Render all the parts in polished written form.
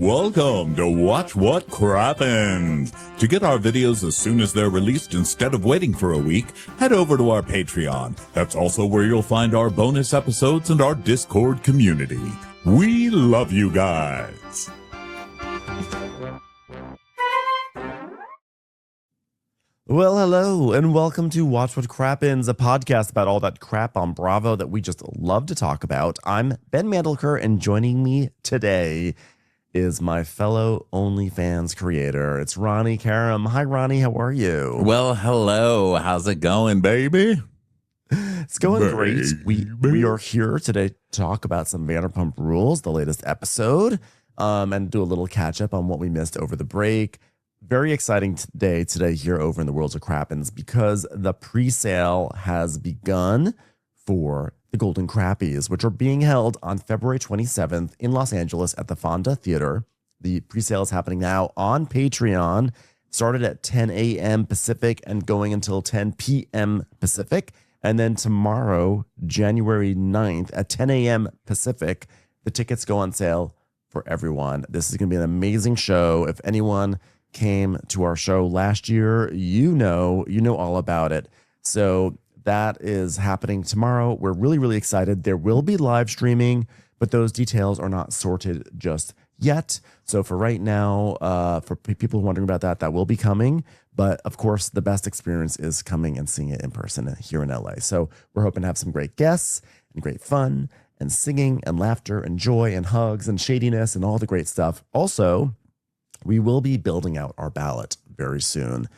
Welcome to Watch What Crappens. To get our videos as soon as they're released instead of waiting for a week, head over to our Patreon. That's also where you'll find our bonus episodes and our Discord community. We love you guys. Well, hello, and welcome to Watch What Crappens, a podcast about all that crap on Bravo that we just love to talk about. I'm Ben Mandelker, and joining me today is my fellow OnlyFans creator. It's Ronnie Karam. Hi, Ronnie. How are you? Well, hello. How's it going, baby? It's going great. We are here today to talk about some Vanderpump Rules, the latest episode, and do a little catch up on what we missed over the break. Very exciting day today here over in the Worlds of Crappens because the pre-sale has begun for the Golden Crappies, which are being held on February 27th in Los Angeles at the Fonda Theater. The pre-sale is happening now on Patreon. Started at 10 a.m. Pacific and going until 10 p.m. Pacific. And then tomorrow, January 9th at 10 a.m. Pacific, the tickets go on sale for everyone. This is going to be an amazing show. If anyone came to our show last year, you know all about it. So that is happening tomorrow. We're really, really excited. There will be live streaming, but those details are not sorted just yet. So for right now, for people wondering about that, that will be coming. But of course, the best experience is coming and seeing it in person here in LA. So we're hoping to have some great guests and great fun and singing and laughter and joy and hugs and shadiness and all the great stuff. Also, we will be building out our ballot very soon.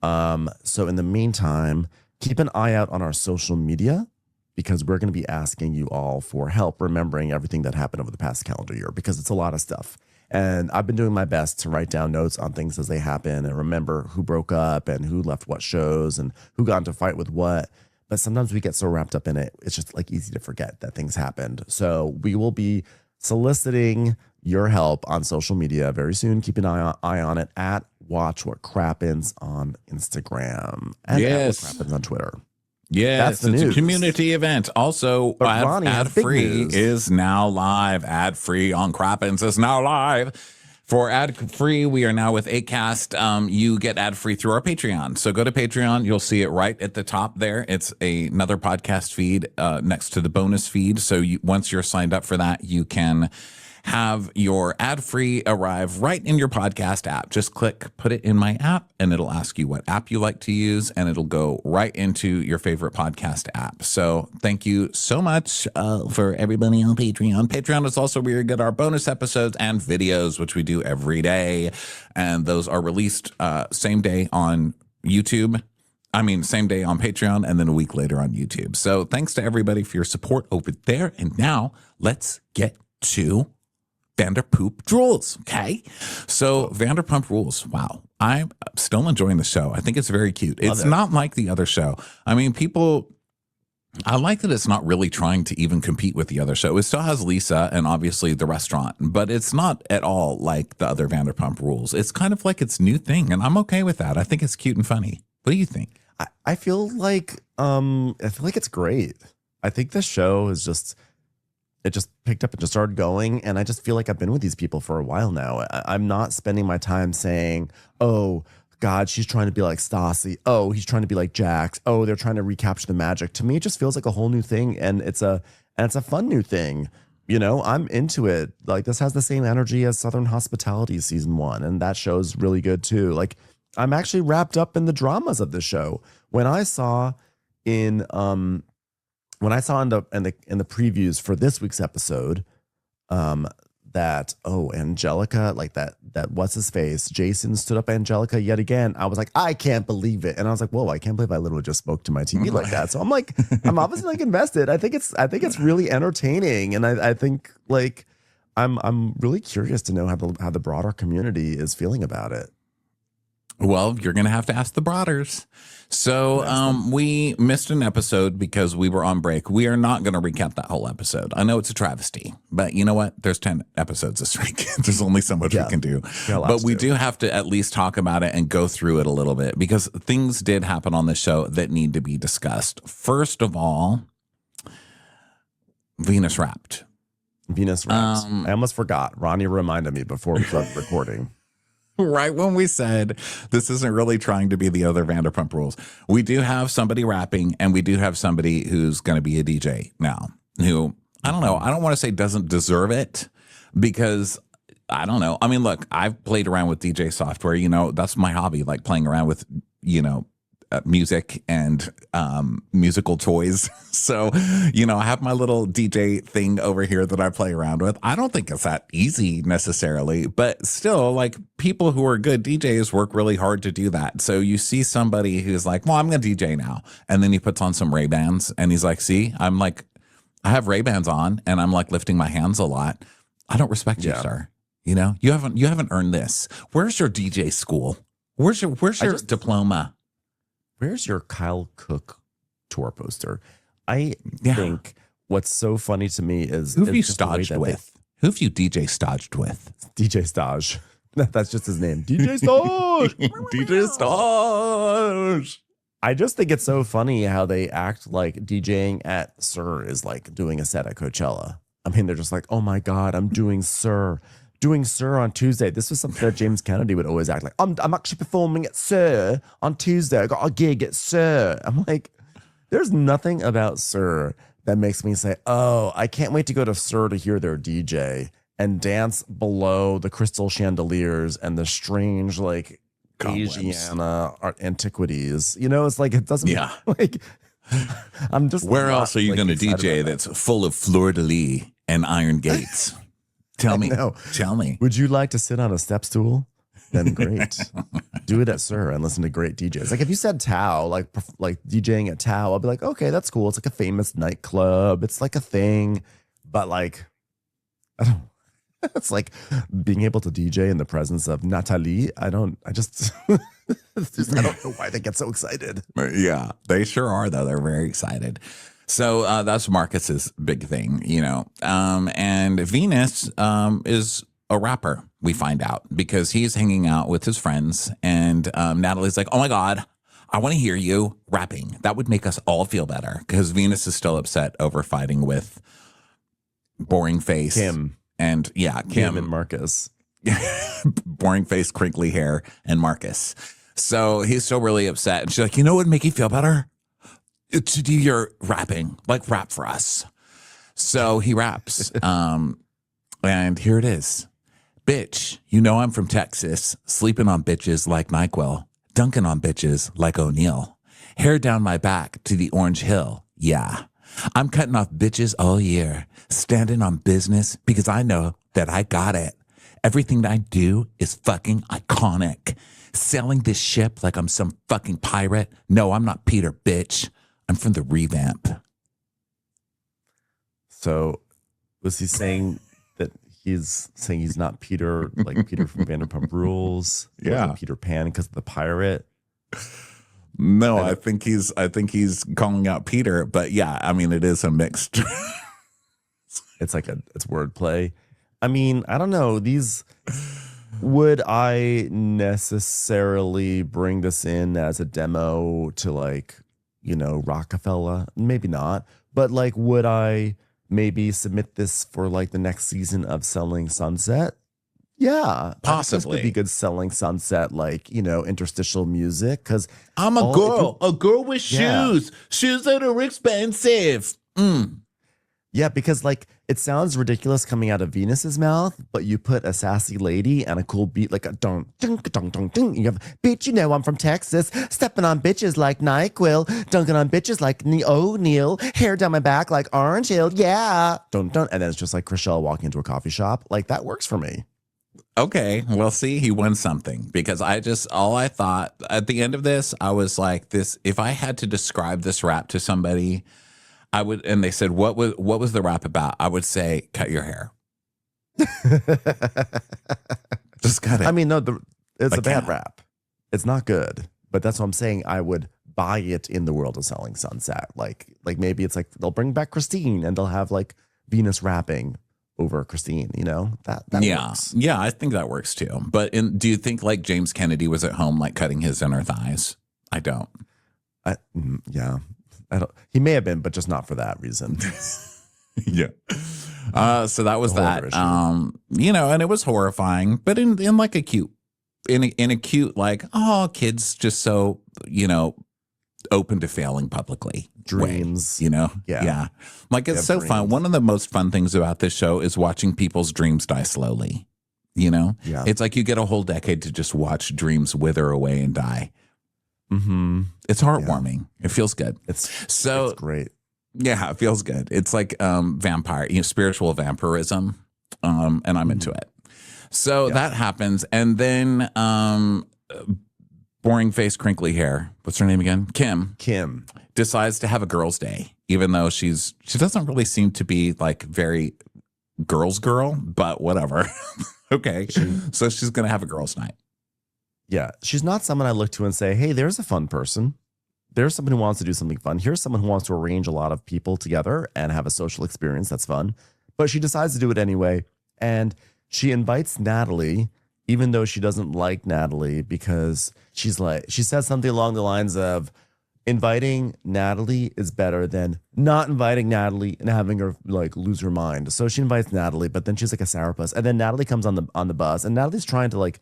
So in the meantime, keep an eye out on our social media because we're going to be asking you all for help remembering everything that happened over the past calendar year because it's a lot of stuff. And I've been doing my best to write down notes on things as they happen and remember who broke up and who left what shows and who got into a fight with what. But sometimes we get so wrapped up in it, it's just like easy to forget that things happened. So we will be soliciting your help on social media very soon. Keep an eye on it at Watch What Crappens on Instagram and at What Crappens on Twitter. Yes, it's a community event. Also, ad-free is now live. Ad-free on Crappens is now live. For ad-free, we are now with Acast. You get ad-free through our Patreon. So go to Patreon. You'll see it right at the top there. It's another podcast feed next to the bonus feed. So once you're signed up for that, you can have your ad-free arrive right in your podcast app. Just click, put it in my app, and it'll ask you what app you like to use, and it'll go right into your favorite podcast app. So thank you so much for everybody on Patreon. Patreon is also where you get our bonus episodes and videos, which we do every day. And those are released same day on YouTube. Same day on Patreon and then a week later on YouTube. So thanks to everybody for your support over there. And now let's get to Vanderpump Rules, okay? So Vanderpump Rules, wow. I'm still enjoying the show. I think it's very cute. It's not like the other show. I like that it's not really trying to even compete with the other show. It still has Lisa and obviously the restaurant, but it's not at all like the other Vanderpump Rules. It's kind of like its new thing, and I'm okay with that. I think it's cute and funny. What do you think? I feel like it's great. I think the show is just picked up and just started going. And I just feel like I've been with these people for a while now. I'm not spending my time saying, oh, God, she's trying to be like Stassi. Oh, he's trying to be like Jax. Oh, they're trying to recapture the magic. To me, it just feels like a whole new thing. And it's a fun new thing. You know, I'm into it. Like, this has the same energy as Southern Hospitality season 1. And that show's really good too. Like, I'm actually wrapped up in the dramas of the show. When I saw in the previews for this week's episode, that Angelica, like that what's his face, Jason stood up Angelica yet again. I was like, I can't believe it, and I was like, whoa, I can't believe I literally just spoke to my TV like that. So I'm like, I'm obviously like invested. I think it's really entertaining, and I think like I'm really curious to know how the broader community is feeling about it. Well, you're going to have to ask the Broaders. So we missed an episode because we were on break. We are not going to recap that whole episode. I know it's a travesty, but you know what? There's 10 episodes this week. There's only so much we can do. But we do have to at least talk about it and go through it a little bit because things did happen on the show that need to be discussed. First of all, Venus wrapped. Venus raps. I almost forgot. Ronnie reminded me before we started recording. Right when we said this isn't really trying to be the other Vanderpump Rules, we do have somebody rapping, and we do have somebody who's going to be a DJ now, who, I don't know, I don't want to say doesn't deserve it, because I don't know. I mean, look, I've played around with DJ software, that's my hobby, like playing around with, music and musical toys. So, I have my little DJ thing over here that I play around with. I don't think it's that easy necessarily, but still, like, people who are good DJs work really hard to do that. So you see somebody who's like, well, I'm going to DJ now. And then he puts on some Ray-Bans and he's like, see, I'm like, I have Ray-Bans on and I'm like lifting my hands a lot. I don't respect you, sir. You haven't earned this. Where's your DJ school? Where's your diploma? Where's your Kyle Cook tour poster? I think what's so funny to me is who have you stodged with? Who have you DJ stodged with? DJ Staj. That's just his name. DJ Staj. DJ Staj. I just think it's so funny how they act like DJing at Sir is like doing a set at Coachella. I mean, they're just like, oh my God, I'm doing Sir on Tuesday. This was something that James Kennedy would always act like, I'm actually performing at Sir on Tuesday. I got a gig at Sir. I'm like, there's nothing about Sir that makes me say, oh, I can't wait to go to Sir to hear their DJ and dance below the crystal chandeliers and the strange, like, Asiana art antiquities. It's like, it doesn't, like, I'm just, where else are you going to DJ that's full of fleur-de-lis and iron gates? Tell me. Would you like to sit on a step stool? Then great. Do it at Sir and listen to great DJs. Like if you said Tao, like DJing at Tao, I'll be like, okay, that's cool. It's like a famous nightclub. It's like a thing. But like, I don't, it's like being able to DJ in the presence of Natalie. I don't know why they get so excited. Yeah, they sure are though. They're very excited. So that's Marcus's big thing, and Venus is a rapper, we find out, because he's hanging out with his friends, and Natalie's like, oh my God, I want to hear you rapping. That would make us all feel better, because Venus is still upset over fighting with Boring Face. Kim and Marcus. Boring Face, crinkly hair, and Marcus. So he's still really upset. And she's like, what would make you feel better? To do your rapping, like rap for us. So he raps. And here it is. Bitch, I'm from Texas, sleeping on bitches like NyQuil, dunking on bitches like O'Neal. Hair down my back to the Orange Hill. Yeah. I'm cutting off bitches all year, standing on business because I know that I got it. Everything that I do is fucking iconic. Sailing this ship like I'm some fucking pirate. No, I'm not Peter, bitch. I'm from the Revamp. So was he saying that he's not Peter, like Peter from Vanderpump Rules? Yeah. Peter Pan because of the pirate? No, I think he's calling out Peter, but yeah, I mean, it is a mixed. It's wordplay. I mean, I don't know. Would I necessarily bring this in as a demo to like, Rockefeller? Maybe not. But like, would I maybe submit this for like the next season of Selling Sunset? Yeah, possibly. This would be good Selling Sunset, like, interstitial music. Because I'm a girl with shoes that are expensive. Yeah, because like it sounds ridiculous coming out of Venus's mouth, but you put a sassy lady and a cool beat like a dong dong dong dong dong. You have, bitch, I'm from Texas, stepping on bitches like NyQuil, dunking on bitches like O'Neal, hair down my back like Orange Hill, yeah, dun dun, and then it's just like Chriselle walking into a coffee shop. Like that works for me. Okay, well, see, he won something, because all I thought at the end of this, I was like, this. If I had to describe this rap to somebody, I would, and they said, what was the rap about? I would say, cut your hair. Just cut it. I mean, no, it's a bad rap. It's not good, but that's what I'm saying. I would buy it in the world of Selling Sunset. Like maybe it's like they'll bring back Christine and they'll have like Venus rapping over Christine. That works. Yeah, I think that works too. But do you think like James Kennedy was at home like cutting his inner thighs? I don't. Yeah. I don't. He may have been, but just not for that reason. Yeah. So that was that. You know, and it was horrifying, but in like a cute, in a cute, like, oh, kids just so, you know, open to failing publicly. Dreams. Way, you know? Yeah. Like, it's so fun. One of the most fun things about this show is watching people's dreams die slowly. You know? Yeah. It's like you get a whole decade to just watch dreams wither away and die. Mm-hmm. It's heartwarming. Yeah. It feels good. It's great. Yeah, it feels good. It's like vampire, you know, spiritual vampirism. And I'm into it. So that happens. And then boring face, crinkly hair. What's her name again? Kim decides to have a girl's day, even though she doesn't really seem to be like very girl's girl, but whatever. Okay. So she's going to have a girl's night. Yeah. She's not someone I look to and say, hey, there's a fun person. There's someone who wants to do something fun. Here's someone who wants to arrange a lot of people together and have a social experience that's fun. But she decides to do it anyway. And she invites Natalie, even though she doesn't like Natalie, because she says something along the lines of, inviting Natalie is better than not inviting Natalie and having her like lose her mind. So she invites Natalie, but then she's like a sourpuss. And then Natalie comes on the bus, and Natalie's trying to like,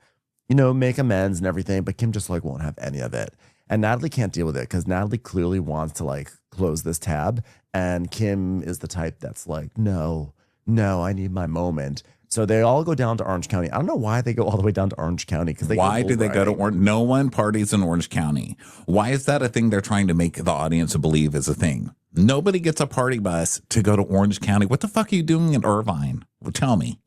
you know, make amends and everything, but Kim just like won't have any of it. And Natalie can't deal with it because Natalie clearly wants to like close this tab. And Kim is the type that's like, no, I need my moment. So they all go down to Orange County. I don't know why they go all the way down to Orange County. Why do they go to Orange? No one parties in Orange County. Why is that a thing they're trying to make the audience believe is a thing? Nobody gets a party bus to go to Orange County. What the fuck are you doing in Irvine? Well, tell me.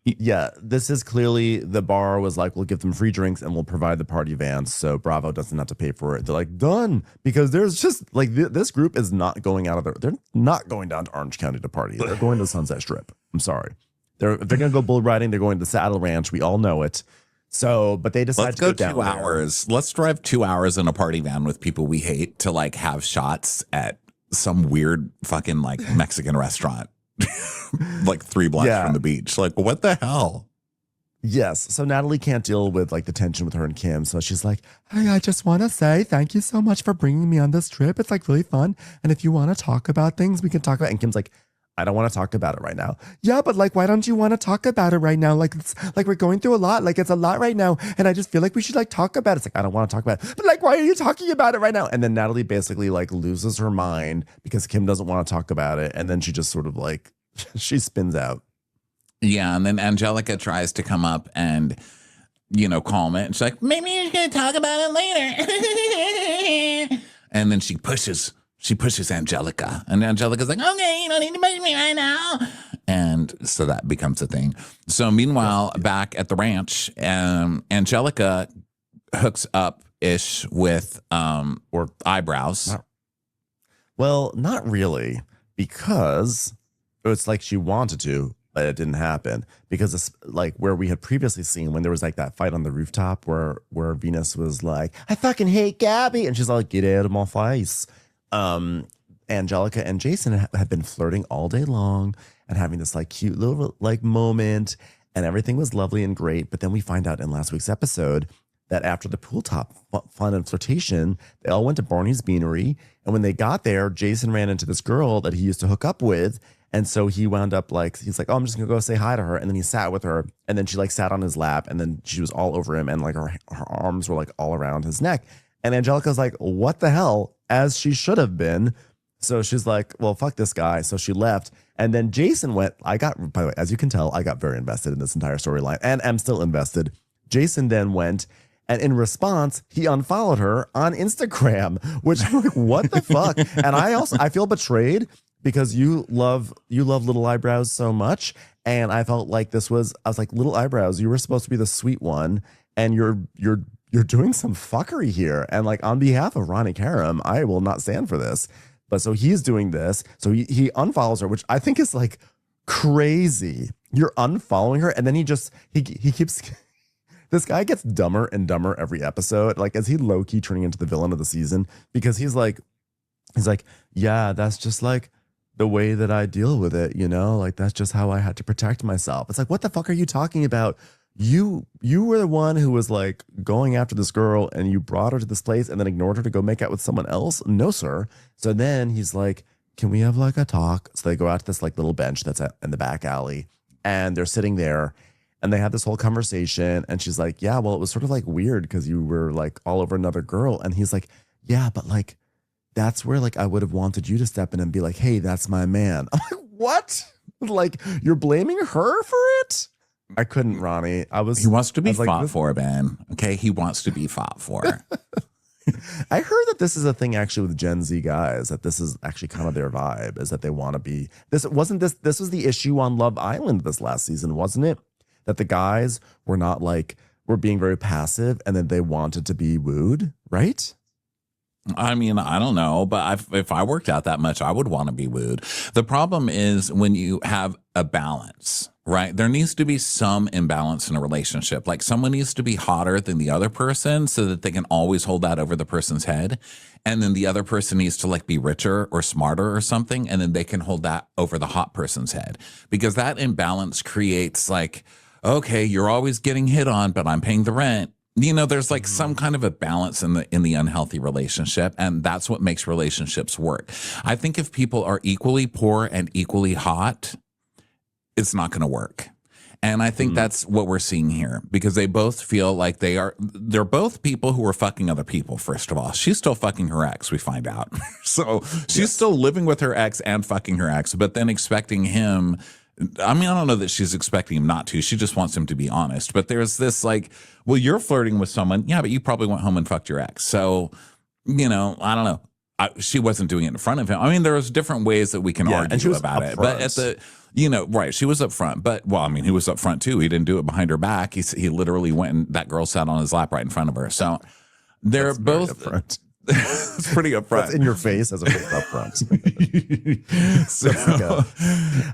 Yeah, this is clearly the bar was like, we'll give them free drinks and we'll provide the party vans so Bravo doesn't have to pay for it. They're like, done. Because there's just like this group is not going out of there. They're not going down to Orange County to party. They're going to Sunset Strip. I'm sorry. If they're going to go bull riding, they're going to the Saddle Ranch. We all know it. So, but they decide Let's to go down 2 hours. Let's drive 2 hours in a party van with people we hate to like have shots at some weird fucking like Mexican restaurant. Like 3 blocks from the beach. Like, what the hell? Yes. So Natalie can't deal with like the tension with her and Kim. So she's like, hey, I just want to say thank you so much for bringing me on this trip. It's like really fun. And if you want to talk about things, we can talk about it. And Kim's like, I don't want to talk about it right now. Yeah, but like, why don't you want to talk about it right now? Like, it's like we're going through a lot. Like, it's a lot right now. And I just feel like we should like talk about it. It's like, I don't want to talk about it. But like, why are you talking about it right now? And then Natalie basically like loses her mind because Kim doesn't want to talk about it. And then she just sort of like, she spins out. Yeah. And then Angelica tries to come up and, you know, calm it. And she's like, maybe you're going to talk about it later. And then she pushes Angelica. And Angelica's like, okay, you don't need to push me right now. And so that becomes a thing. So meanwhile, back at the ranch, Angelica hooks up-ish with or eyebrows. Well, not really, because it's like she wanted to, but it didn't happen. Because it's like where we had previously seen when there was like that fight on the rooftop where Venus was like, I fucking hate Gabby. And she's like, get out of my face. Angelica and Jason have been flirting all day long and having this like cute little like moment, and everything was lovely and great. But then we find out in last week's episode that after the pool top fun and flirtation, they all went to Barney's Beanery. And when they got there, Jason ran into this girl that he used to hook up with. And so he wound up like, he's like, oh, I'm just gonna go say hi to her. And then he sat with her, and then she like sat on his lap, and then she was all over him, and like her arms were like all around his neck. And Angelica's like, what the hell? As she should have been. So she's like, well, fuck this guy. So she left. And then Jason went, by the way, as you can tell, I got very invested in this entire storyline, and I'm still invested. Jason then went, and in response, he unfollowed her on Instagram, which I'm like, what the fuck? And I feel betrayed because you love little eyebrows so much. And I felt like I was like, little eyebrows, you were supposed to be the sweet one, and you're doing some fuckery here. And like, on behalf of Ronnie Karam, I will not stand for this. But so he's doing this. So he unfollows her, which I think is like crazy. You're unfollowing her. And then he keeps, this guy gets dumber and dumber every episode. Like, is he low key turning into the villain of the season? Because he's like, yeah, that's just like the way that I deal with it. You know, like that's just how I had to protect myself. It's like, what the fuck are you talking about? You were the one who was like going after this girl, and you brought her to this place and then ignored her to go make out with someone else. No, sir. So then he's like, can we have like a talk? So they go out to this like little bench that's in the back alley, and they're sitting there and they have this whole conversation. And she's like, yeah, well, it was sort of like weird because you were like all over another girl. And he's like, yeah, but like, that's where like I would have wanted you to step in and be like, hey, that's my man. I'm like, what? Like, you're blaming her for it? I couldn't, Ronnie. He wants to be fought for, Ben. Okay, he wants to be fought for. I heard that this is a thing actually with Gen Z guys, that this is actually kind of their vibe, is that they want to be this. This was the issue on Love Island this last season, wasn't it? That the guys were not like, were being very passive, and then they wanted to be wooed, right? I mean, I don't know, but if I worked out that much, I would want to be wooed. The problem is when you have a balance, right? There needs to be some imbalance in a relationship. Like someone needs to be hotter than the other person so that they can always hold that over the person's head. And then the other person needs to like be richer or smarter or something. And then they can hold that over the hot person's head, because that imbalance creates like, okay, you're always getting hit on, but I'm paying the rent. You know, there's like some kind of a balance in the unhealthy relationship, and that's what makes relationships work. I think if people are equally poor and equally hot, it's not going to work. And I think that's what we're seeing here, because they both feel like they're both people who are fucking other people. First of all, she's still fucking her ex, we find out. So she's still living with her ex and fucking her ex, but then expecting him. I mean, I don't know that she's expecting him not to. She just wants him to be honest. But there's this like, well, you're flirting with someone. Yeah, but you probably went home and fucked your ex. So, you know, I don't know. She wasn't doing it in front of him. I mean, there's different ways that we can argue about it. But at the, you know, right, she was up front. But, well, I mean, he was up front too. He didn't do it behind her back. He literally went and that girl sat on his lap right in front of her. So they're both. It's pretty upfront. That's in your face as opposed to upfront.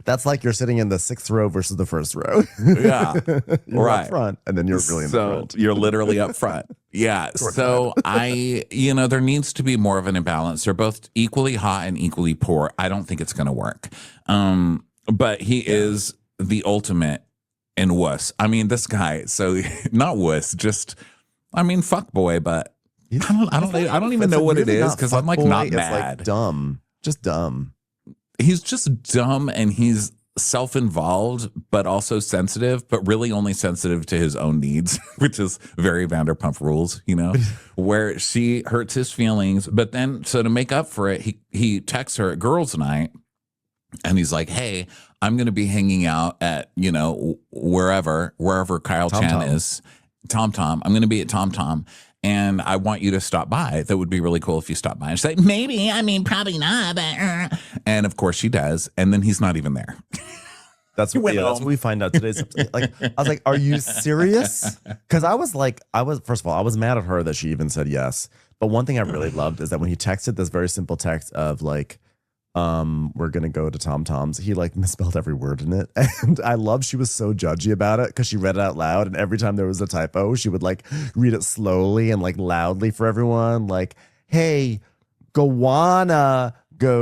That's like you're sitting in the 6th row versus the 1st row. Yeah. You're right. up front, and then you're really in the front. You're literally up front. Yeah. So you know, there needs to be more of an imbalance. They're both equally hot and equally poor. I don't think it's going to work. But he is the ultimate in wuss. I mean, this guy, so not wuss, just, I mean, fuck boy, but I don't even know what it is, because I'm like not mad. It's like dumb, just dumb. He's just dumb, and he's self-involved, but also sensitive, but really only sensitive to his own needs, which is very Vanderpump Rules, you know, where she hurts his feelings. But then, so to make up for it, he texts her at girls' night, and he's like, hey, I'm going to be hanging out at, you know, wherever Kyle Chan is. Tom. I'm going to be at Tom. And I want you to stop by. That would be really cool if you stopped by. And she's like, maybe, I mean, probably not. But, And of course she does. And then he's not even there. That's what we find out today. Like, I was like, are you serious? Because first of all, I was mad at her that she even said yes. But one thing I really loved is that when he texted this very simple text of like, we're gonna go to Tom's, he like misspelled every word in it, and I love she was so judgy about it because she read it out loud, and every time there was a typo she would like read it slowly and like loudly for everyone, like, hey, go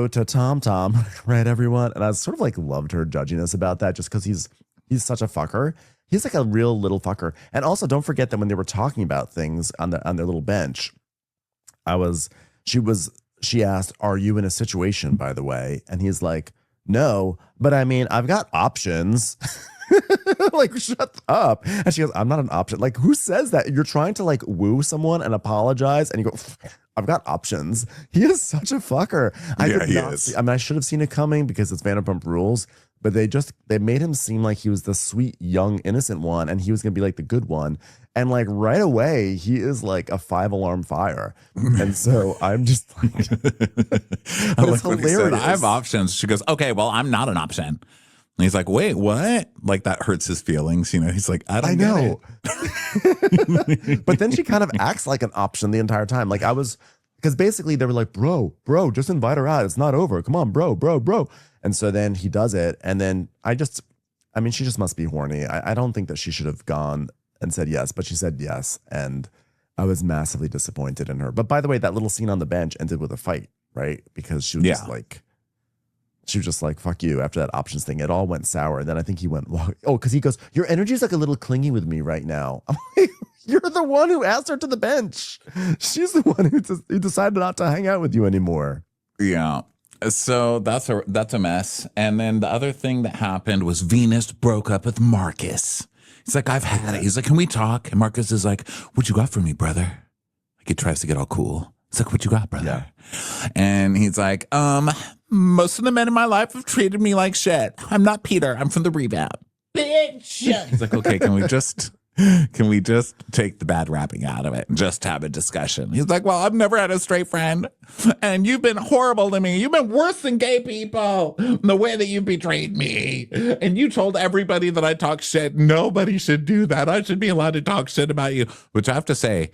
to Tom, right, everyone? And I sort of like loved her judginess about that, just because he's such a fucker. He's like a real little fucker. And also, don't forget that when they were talking about things on their little bench, she asked, are you in a situation, by the way? And he's like, no, but I mean, I've got options. Like, shut up. And she goes, I'm not an option. Like, who says that? You're trying to like woo someone and apologize, and you go, I've got options. He is such a fucker. I should have seen it coming because it's Vanderpump Rules, but they made him seem like he was the sweet, young, innocent one, and he was going to be like the good one. And like right away, he is like a 5-alarm fire. And so I'm just like, but it's hilarious. I have options. She goes, okay, well, I'm not an option. And he's like, wait, what? Like that hurts his feelings. You know, he's like, I know. But then she kind of acts like an option the entire time. Like because basically they were like, bro, just invite her out. It's not over. Come on, bro. And so then he does it. And then she just must be horny. I don't think that she should have gone and said yes, but she said yes. And I was massively disappointed in her. But by the way, that little scene on the bench ended with a fight, right? Because she was just like, fuck you after that options thing. It all went sour. And then I think he went, because he goes, your energy is like a little clingy with me right now. I'm like, you're the one who asked her to the bench. She's the one who decided not to hang out with you anymore. Yeah. So that's a mess. And then the other thing that happened was Venus broke up with Marcus. He's like, I've had it. He's like, can we talk? And Marcus is like, what you got for me, brother? Like he tries to get all cool. It's like, what you got, brother? Yeah. And he's like, most of the men in my life have treated me like shit. I'm not Peter. I'm from the revamp. Bitch. He's like, okay, can we just take the bad rapping out of it and just have a discussion? He's like, well, I've never had a straight friend, and you've been horrible to me. You've been worse than gay people in the way that you betrayed me. And you told everybody that I talk shit. Nobody should do that. I should be allowed to talk shit about you, which I have to say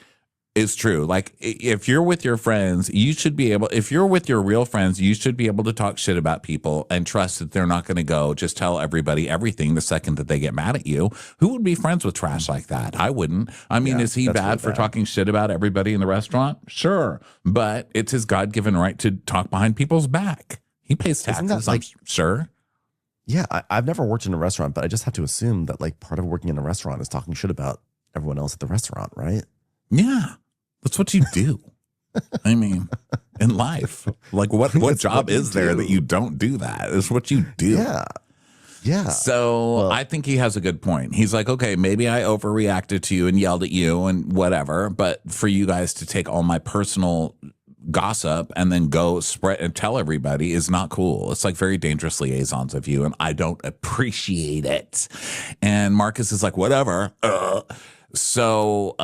is true. Like, if you're with your friends, if you're with your real friends, you should be able to talk shit about people and trust that they're not going to go just tell everybody everything the second that they get mad at you. Who would be friends with trash like that? I wouldn't. I mean, is he bad for talking shit about everybody in the restaurant? Sure. But it's his God-given right to talk behind people's back. He pays taxes, I'm sure. Yeah, I've never worked in a restaurant, but I just have to assume that like part of working in a restaurant is talking shit about everyone else at the restaurant, right? Yeah. That's what you do. I mean, in life, like what job is there that you don't do that? It's what you do. Yeah. Yeah. So I think he has a good point. He's like, okay, maybe I overreacted to you and yelled at you and whatever, but for you guys to take all my personal gossip and then go spread and tell everybody is not cool. It's like very dangerous liaisons of you, and I don't appreciate it. And Marcus is like, whatever. So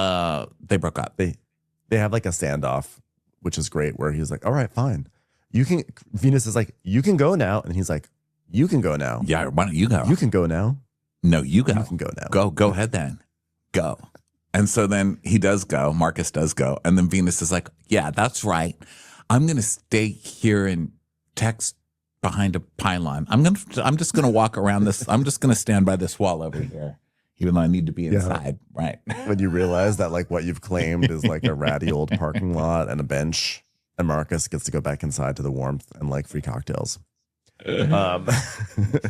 they broke up. They have like a standoff, which is great, where he's like, all right, fine. Venus is like, you can go now. And he's like, you can go now. Yeah, why don't you go? You can go now. No, you go. You can go now. Go ahead then. Go. And so then he does go. Marcus does go. And then Venus is like, yeah, that's right. I'm going to stay here and text behind a pylon. I'm just going to walk around this. I'm just going to stand by this wall over here. Even though I need to be inside, right? When you realize that like what you've claimed is like a ratty old parking lot and a bench, and Marcus gets to go back inside to the warmth and like free cocktails.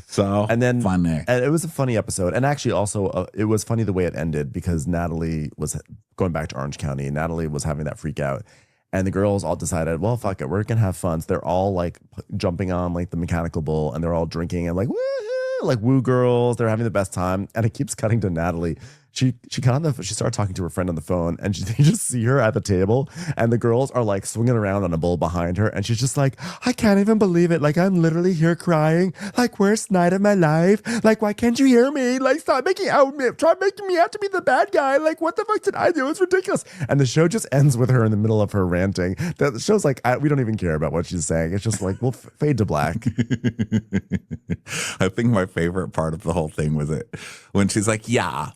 So and then fun there. And it was a funny episode, and actually also it was funny the way it ended because Natalie was going back to Orange County. Natalie was having that freak out, and the girls all decided, well, fuck it, we're gonna have fun. So they're all like jumping on like the mechanical bull, and they're all drinking and like woo. Like woo girls, they're having the best time, and it keeps cutting to Natalie. She started talking to her friend on the phone, and they just see her at the table, and the girls are like swinging around on a bull behind her, and she's just like, I can't even believe it. Like I'm literally here crying. Like worst night of my life. Like why can't you hear me? Like try making me out to be the bad guy. Like what the fuck did I do? It's ridiculous. And the show just ends with her in the middle of her ranting. The show's like we don't even care about what she's saying. It's just like we'll fade to black. I think my favorite part of the whole thing was it when she's like, yeah.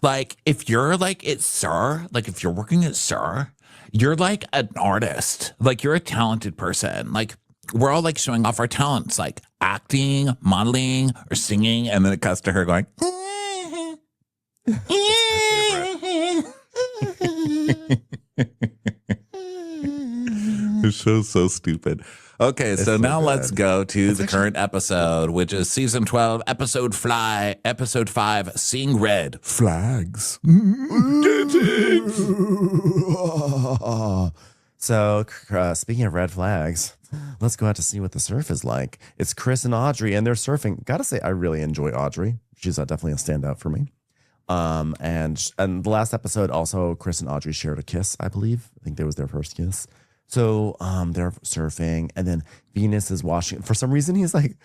Like, if you're like at SUR, like if you're working at SUR, you're like an artist. Like, you're a talented person. Like, we're all like showing off our talents, like acting, modeling, or singing. And then it cuts to her going, This show's so stupid. Okay, so now let's go to the current episode, which is season 12, episode 5, Seeing Red Flags. So, speaking of red flags, let's go out to see what the surf is like. It's Chris and Audrey, and they're surfing. Gotta say, I really enjoy Audrey. She's definitely a standout for me. And the last episode, also, Chris and Audrey shared a kiss, I believe. I think that was their first kiss. So they're surfing, and then Venus is washing. For some reason, he's like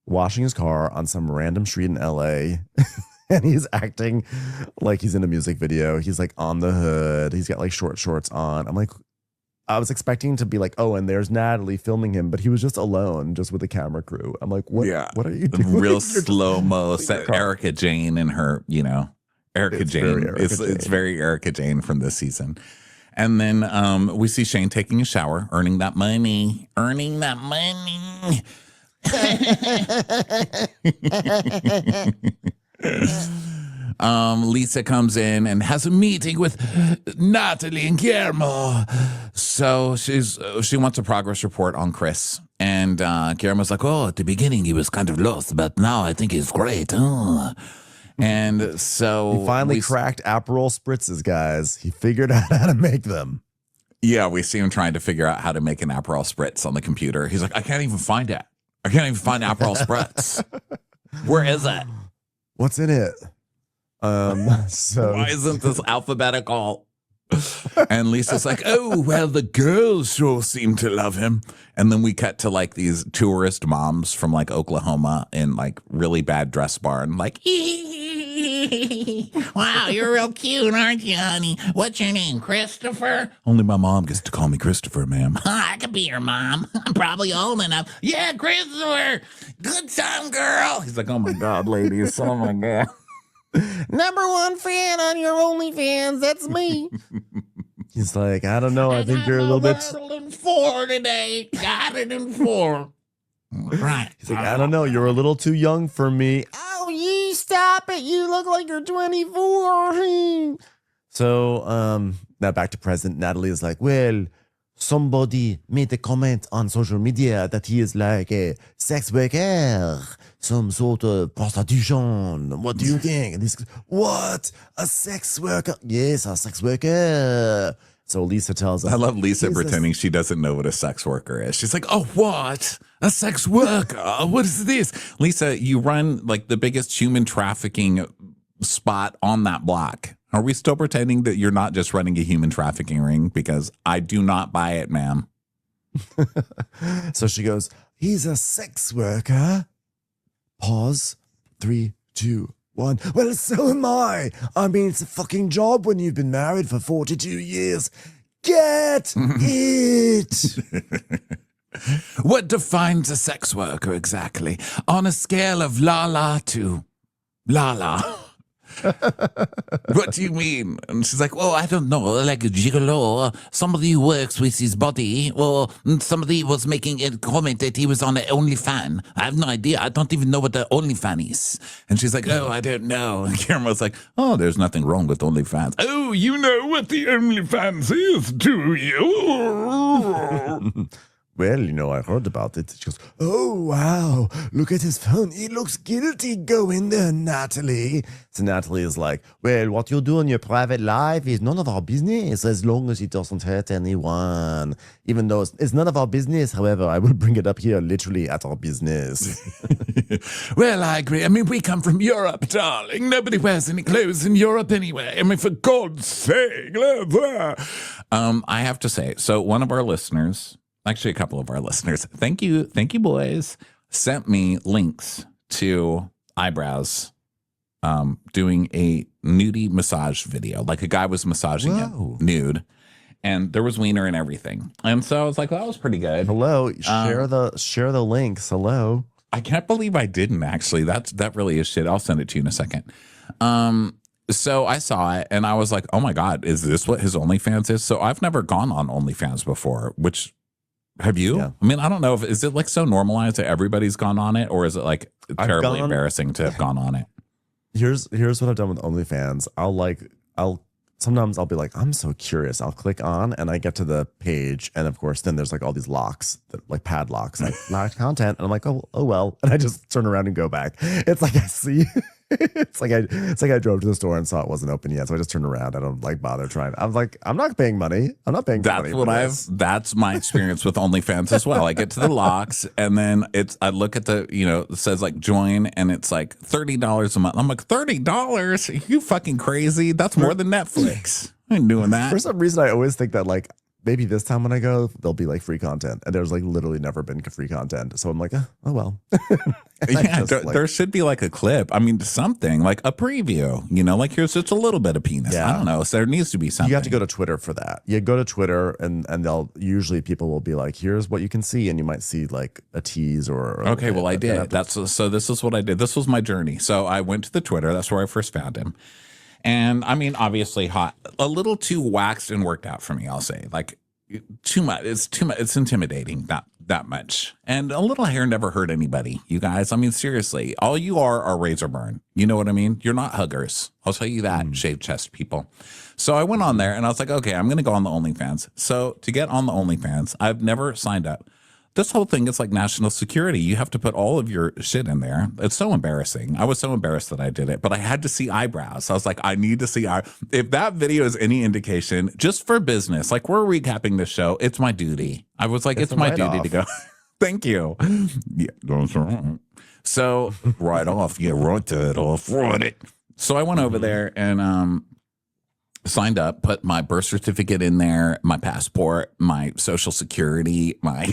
washing his car on some random street in LA, and he's acting like he's in a music video. He's like on the hood. He's got like short shorts on. I'm like, I was expecting to be like, oh, and there's Natalie filming him, but he was just alone, just with a camera crew. I'm like, what? Yeah. What are you doing? Real slow mo. Erica Jane and her, Erica Jane. It's very Erica Jane from this season. And then we see Shane taking a shower, earning that money. Lisa comes in and has a meeting with Natalie and Guillermo. So she wants a progress report on Chris. And Guillermo's like, oh, at the beginning he was kind of lost, but now I think he's great. Oh. And so he finally cracked Aperol spritzes, guys. He figured out how to make them. Yeah, we see him trying to figure out how to make an Aperol Spritz on the computer. He's like, I can't even find it. I can't even find Aperol Spritz. Where is it? What's in it? So why isn't this alphabetical? And Lisa's like, oh, well, the girls sure seem to love him. And then we cut to like these tourist moms from like Oklahoma in like really bad dress barn, like, wow, you're real cute, aren't you, honey? What's your name, Christopher? Only my mom gets to call me Christopher, ma'am. I could be your mom. I'm probably old enough. Yeah, Christopher. Good time, girl. He's like, oh my God, ladies. Oh my God. Number one fan on your OnlyFans. That's me. He's like, I don't know. I think you're a little bit. In 4 today. Got it in 4. Right. He's like, I don't know. You're a little too young for me. Oh, you stop it. You look like you're 24. So now back to present. Natalie is like, well, somebody made a comment on social media that he is like a sex worker, some sort of prostitution. What do you think? And he's like, what? A sex worker? Yes, a sex worker. So Lisa tells us. I love Lisa pretending she doesn't know what a sex worker is. She's like, oh, what? A sex worker? What is this? Lisa, you run like the biggest human trafficking spot on that block. Are we still pretending that you're not just running a human trafficking ring? Because I do not buy it, ma'am. So she goes, he's a sex worker. Pause. 3, 2, 1. Well, so am I. I mean, it's a fucking job when you've been married for 42 years. Get it. What defines a sex worker exactly? On a scale of la-la to la-la. What do you mean? And she's like, well, I don't know, like a gigolo, somebody who works with his body, or somebody was making a comment that he was on an OnlyFans. I have no idea. I don't even know what the OnlyFans is. And she's like, oh, I don't know. And Guillermo's like, oh, there's nothing wrong with OnlyFans. Oh, you know what the OnlyFans is, do you? Well, you know, I heard about it. She goes, oh, wow, look at his phone. He looks guilty. Go in there, Natalie. So Natalie is like, well, what you do in your private life is none of our business as long as it doesn't hurt anyone. Even though it's none of our business. However, I will bring it up here literally at our business. Well, I agree. I mean, we come from Europe, darling. Nobody wears any clothes in Europe anyway. I mean, for God's sake. I have to say, so one of our listeners... Actually, a couple of our listeners, thank you, boys, sent me links to eyebrows doing a nudie massage video. Like a guy was massaging it nude, and there was wiener and everything. And so I was like, well, that was pretty good. Hello, share the links. Hello. I can't believe I didn't actually. That really is shit. I'll send it to you in a second. So I saw it and I was like, oh my God, is this what his OnlyFans is? So I've never gone on OnlyFans before, which... Have you? Yeah. I mean, I don't know if is it like so normalized that everybody's gone on it, or is it like terribly embarrassing to have gone on it? Here's what I've done with OnlyFans. Sometimes I'll be like, I'm so curious. I'll click on and I get to the page, and of course, then there's like all these locks, like padlocks, like locked content, and I'm like, oh well, and I just turn around and go back. It's like I see. It's like I drove to the store and saw it wasn't open yet, so I just turned around. I don't like bother trying. I'm like, I'm not paying money. I'm not paying. That's my experience with OnlyFans as well. I get to the locks and then I look at the, it says like join and it's like $30 a month. I'm like, $30? Are you fucking crazy? That's more than Netflix. I ain't doing that. For some reason, I always think that like maybe this time when I go, there'll be like free content, and there's like literally never been free content. So I'm like, oh well. Yeah, there should be like a clip. I mean, something like a preview, like here's just a little bit of penis. Yeah. I don't know. So there needs to be something. You have to go to Twitter for that. You go to Twitter and people will be like, here's what you can see. And you might see like a tease or. Okay. Well, I did. So this is what I did. This was my journey. So I went to the Twitter. That's where I first found him. And I mean, obviously hot, a little too waxed and worked out for me, I'll say. Like too much. It's too much. It's intimidating. Not that much. And a little hair never hurt anybody, you guys. I mean, seriously, all you are razor burn. You know what I mean? You're not huggers. I'll tell you that, shaved chest people. So I went on there and I was like, okay, I'm going to go on the OnlyFans. So to get on the OnlyFans, I've never signed up. This whole thing is like national security. You have to put all of your shit in there. It's so embarrassing. I was so embarrassed that I did it, but I had to see eyebrows. I was like, I need to see if that video is any indication, just for business, like we're recapping the show, it's my duty. I was like, it's my duty to go. Thank you. Yeah, that's right. So right off, yeah, right it off, right it. So I went over there and signed up, put my birth certificate in there, my passport, my social security, my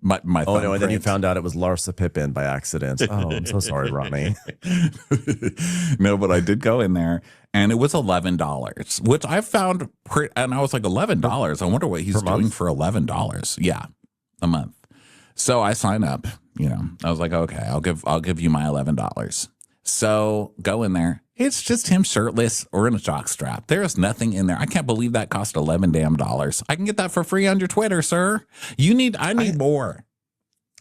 oh no, and then you found out it was Larsa Pippen by accident. Oh, I'm so sorry, Ronnie. No, but I did go in there and it was $11, which I found and I was like, $11. I wonder what he's doing for $11. Yeah, a month. So I sign up, I was like, okay, I'll give you my $11. So go in there. It's just him shirtless or in a jockstrap. There is nothing in there. I can't believe that cost $11 damn. I can get that for free on your Twitter, sir. I need more.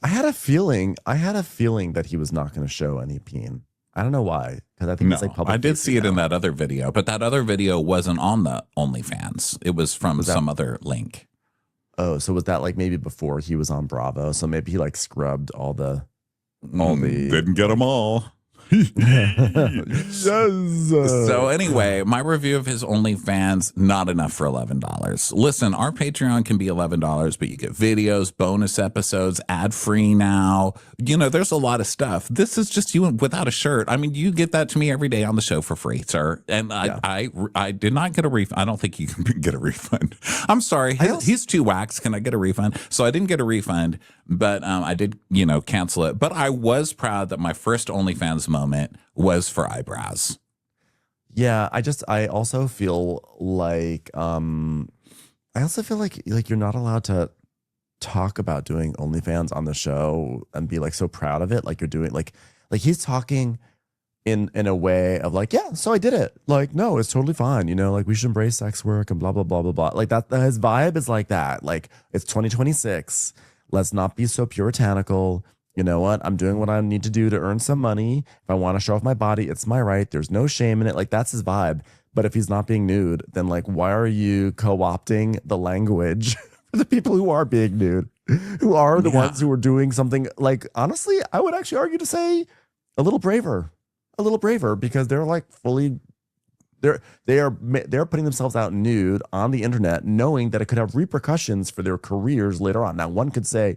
I had a feeling that he was not going to show any peen. I don't know why. Because I think it's like public. I did see it in that other video, but that other video wasn't on the OnlyFans. It was from some other link. Oh, so was that like maybe before he was on Bravo? So maybe he like scrubbed all the didn't get them all. Yes. So anyway, my review of his OnlyFans, not enough for $11. Listen, our Patreon can be $11, but you get videos, bonus episodes, ad-free now. There's a lot of stuff. This is just you without a shirt. I mean, you get that to me every day on the show for free, sir. And I did not get a refund. I don't think you can get a refund. I'm sorry. He's too waxed. Can I get a refund? So I didn't get a refund, but I did, cancel it. But I was proud that my first OnlyFans moment was for eyebrows. Yeah, I also feel like you're not allowed to talk about doing OnlyFans on the show and be like so proud of it, like you're doing like he's talking in a way of like, yeah, so I did it. Like, no, it's totally fine. Like we should embrace sex work and blah blah blah blah blah. Like that, his vibe is like that. Like it's 2026. Let's not be so puritanical. You know what? I'm doing what I need to do to earn some money. If I want to show off my body, it's my right. There's no shame in it. Like that's his vibe. But if he's not being nude, then like, why are you co-opting the language for the people who are being nude, who are the ones who are doing something like, honestly, I would actually argue to say a little braver, because they're like fully, they're putting themselves out nude on the internet, knowing that it could have repercussions for their careers later on. Now, one could say,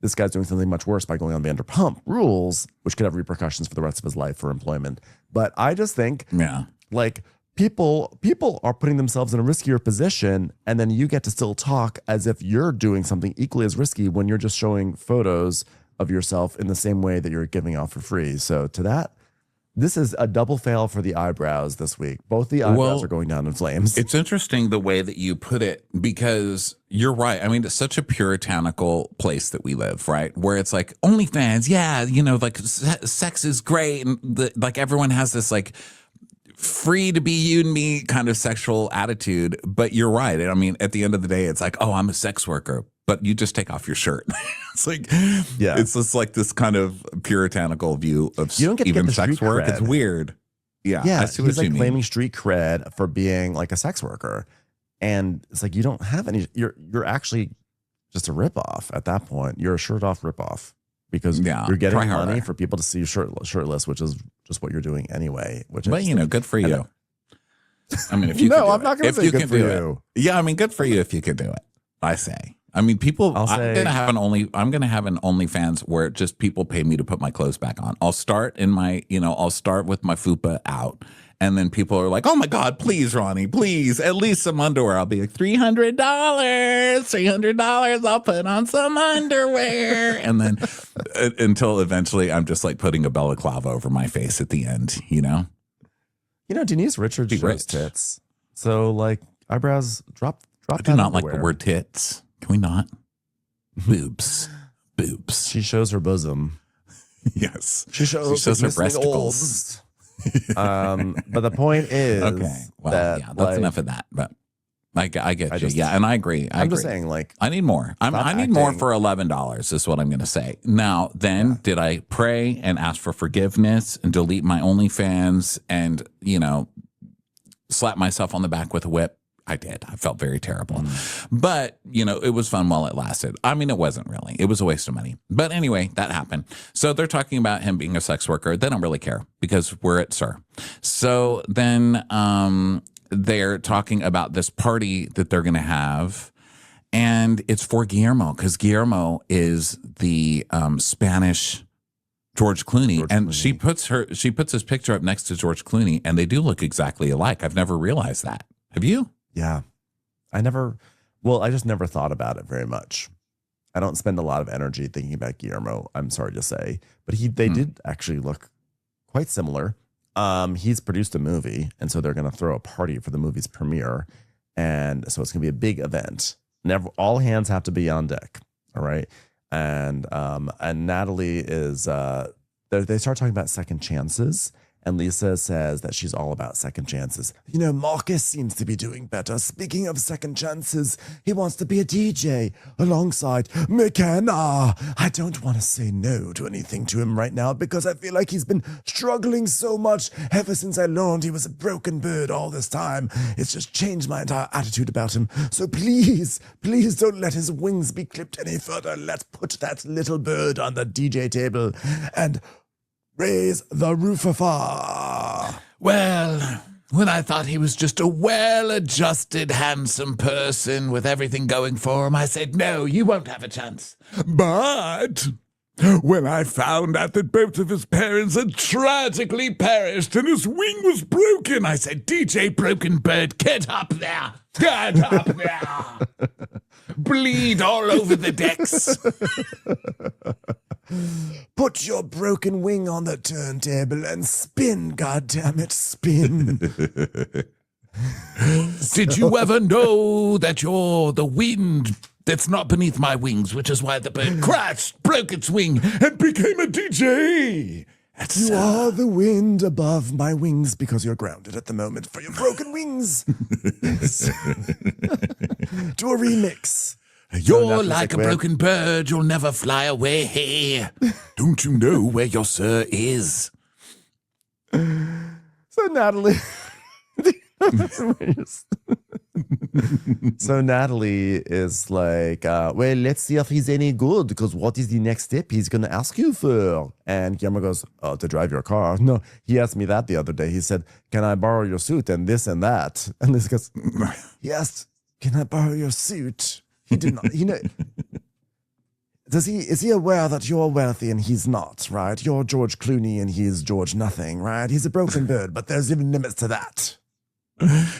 this guy's doing something much worse by going on Vanderpump Rules, which could have repercussions for the rest of his life for employment. But I just think, like people are putting themselves in a riskier position, and then you get to still talk as if you're doing something equally as risky when you're just showing photos of yourself in the same way that you're giving out for free. So to that, this is a double fail for the eyebrows this week. Both the eyebrows are going down in flames. It's interesting the way that you put it, because you're right. I mean, it's such a puritanical place that we live, right? Where it's like OnlyFans, like sex is great. And like everyone has this like free to be you and me kind of sexual attitude. But you're right. I mean, at the end of the day, it's like, oh, I'm a sex worker, but you just take off your shirt. It's like, it's just like this kind of puritanical view of even sex work. It's weird. Yeah. I see he's like claiming street cred for being like a sex worker. And it's like, you don't have any, you're actually just a ripoff at that point. You're a shirt off ripoff because you're getting money for people to see you shirtless, which is just what you're doing anyway. But good for you. I mean, if you I'm not going to say good for you. Yeah. I mean, good for you if you could do it. I say. I mean, I'm gonna have an OnlyFans where just people pay me to put my clothes back on. I'll start with my fupa out, and then people are like, "Oh my God, please, Ronnie, please, at least some underwear." I'll be like, $300, $300. I'll put on some underwear, and then until eventually I'm just like putting a balaclava over my face at the end. Denise Richards shows tits, so like eyebrows drop. I do not like the word tits. Can we not? Boobs. She shows her bosom. Yes. She shows her breasticles. But the point is, okay. Well, that's enough of that. But I get you. And I agree. I'm just saying, like, I need more. I need more for $11. Is what I'm going to say. Now, then, did I pray and ask for forgiveness and delete my OnlyFans and slap myself on the back with a whip? I did. I felt very terrible. But, it was fun while it lasted. I mean, it wasn't really. It was a waste of money. But anyway, that happened. So they're talking about him being a sex worker. They don't really care because we're at SUR. So then they're talking about this party that they're going to have. And it's for Guillermo because Guillermo is the Spanish George Clooney. She puts his picture up next to George Clooney, and they do look exactly alike. I've never realized that. Have you? Yeah. I just never thought about it very much. I don't spend a lot of energy thinking about Guillermo, I'm sorry to say. But they did actually look quite similar. He's produced a movie, and so they're going to throw a party for the movie's premiere. And so it's going to be a big event. All hands have to be on deck. All right. And Natalie is, they start talking about second chances. And Lisa says that she's all about second chances. Marcus seems to be doing better. Speaking of second chances, he wants to be a DJ alongside McKenna. I don't want to say no to anything to him right now because I feel like he's been struggling so much ever since I learned he was a broken bird all this time. It's just changed my entire attitude about him. So please don't let his wings be clipped any further. Let's put that little bird on the DJ table and raise the roof afar. Well, when I thought he was just a well-adjusted, handsome person with everything going for him, I said, no, you won't have a chance. But when I found out that both of his parents had tragically perished and his wing was broken, I said, DJ Broken Bird, get up there. Get up there. Bleed all over the decks. Put your broken wing on the turntable and spin, goddammit, spin. Did you ever know that you're the wind that's not beneath my wings, which is why the bird crashed, broke its wing, and became a DJ? You are the wind above my wings because you're grounded at the moment for your broken wings. Do a remix. You're like a broken bird, you'll never fly away. Don't you know where your sir is? So Natalie is like, well, let's see if he's any good, because what is the next step he's going to ask you for? And Guillermo goes, to drive your car. No, he asked me that the other day. He said, can I borrow your suit and this and that? And Liz goes, he asked, can I borrow your suit? He did not, is he aware that you're wealthy and he's not, right? You're George Clooney and he's George Nothing, right? He's a broken bird, but there's even limits to that.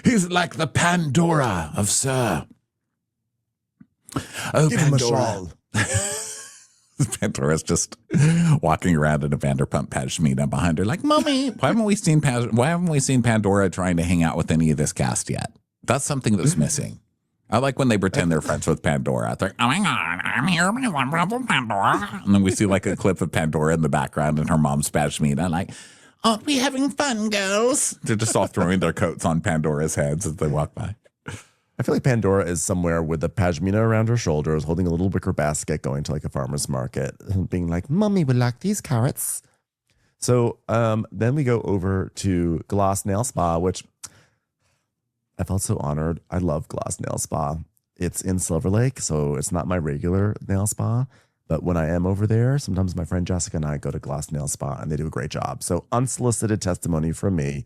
He's like the Pandora of Sir. Oh, give Pandora. Him a shawl. Pandora's just walking around in a Vanderpump pashmina behind her like, Mommy, why haven't we seen Pandora trying to hang out with any of this cast yet? That's something that's missing. I like when they pretend they're friends with Pandora. They're like, oh my God, I'm here with Pandora. And then we see like a clip of Pandora in the background and her mom's pashmina, like, aren't we having fun, girls? They're just all throwing their coats on Pandora's heads as they walk by. I feel like Pandora is somewhere with the pashmina around her shoulders, holding a little wicker basket, going to like a farmer's market, and being like, Mommy would like these carrots. So then we go over to Gloss Nail Spa, which I felt so honored. I love Gloss Nail Spa. It's in Silver Lake, so it's not my regular nail spa. But when I am over there, sometimes my friend Jessica and I go to Gloss Nail Spa, and they do a great job. So unsolicited testimony from me.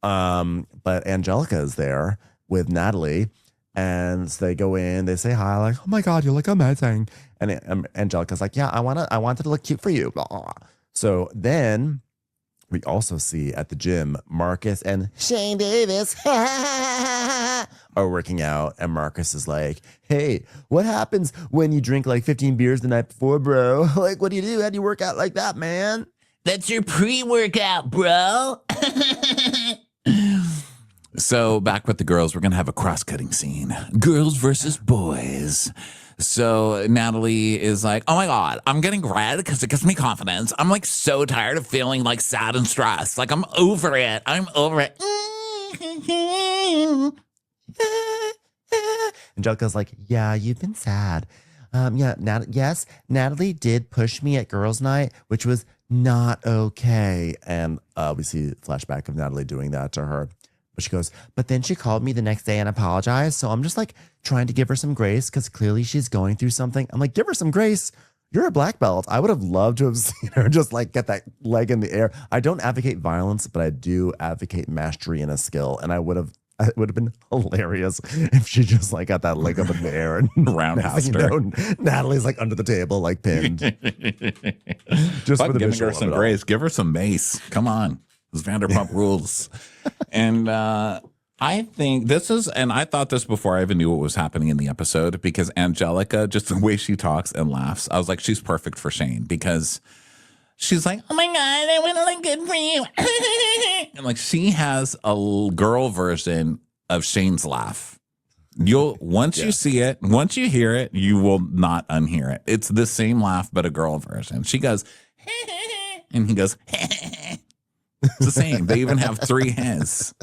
But Angelica is there with Natalie, and so they go in, they say hi, like, oh my God, you look amazing. And Angelica's like, yeah, I wanted to look cute for you. So then we also see at the gym, Marcus and Shane Davis are working out. And Marcus is like, hey, what happens when you drink like 15 beers the night before, bro? Like, what do you do? How do you work out like that, man? That's your pre-workout, bro. So back with the girls, we're going to have a cross-cutting scene. Girls versus boys. So Natalie is like, oh my God, I'm getting red because it gives me confidence. I'm like so tired of feeling like sad and stressed. Like I'm over it. Angelica's like, yeah, you've been sad. Yes, Natalie did push me at girls' night, which was not okay. And we see a flashback of Natalie doing that to her. But she goes, but then she called me the next day and apologized. So I'm just like trying to give her some grace because clearly she's going through something. I'm like, give her some grace. You're a black belt. I would have loved to have seen her just like get that leg in the air. I don't advocate violence, but I do advocate mastery and a skill. And it would have been hilarious if she just like got that leg up in the air and roundhouse her. Natalie's like under the table, like pinned. Just for the giving her some grace. Give her some mace. Come on. It's Vanderpump Rules. And I think this is, and I thought this before I even knew what was happening in the episode, because Angelica, just the way she talks and laughs, I was like, she's perfect for Shane, because she's like, oh my God, I want to look good for you. And like, she has a girl version of Shane's laugh. Once you see it, once you hear it, you will not unhear it. It's the same laugh, but a girl version. She goes, and he goes, it's the same. They even have 3 heads.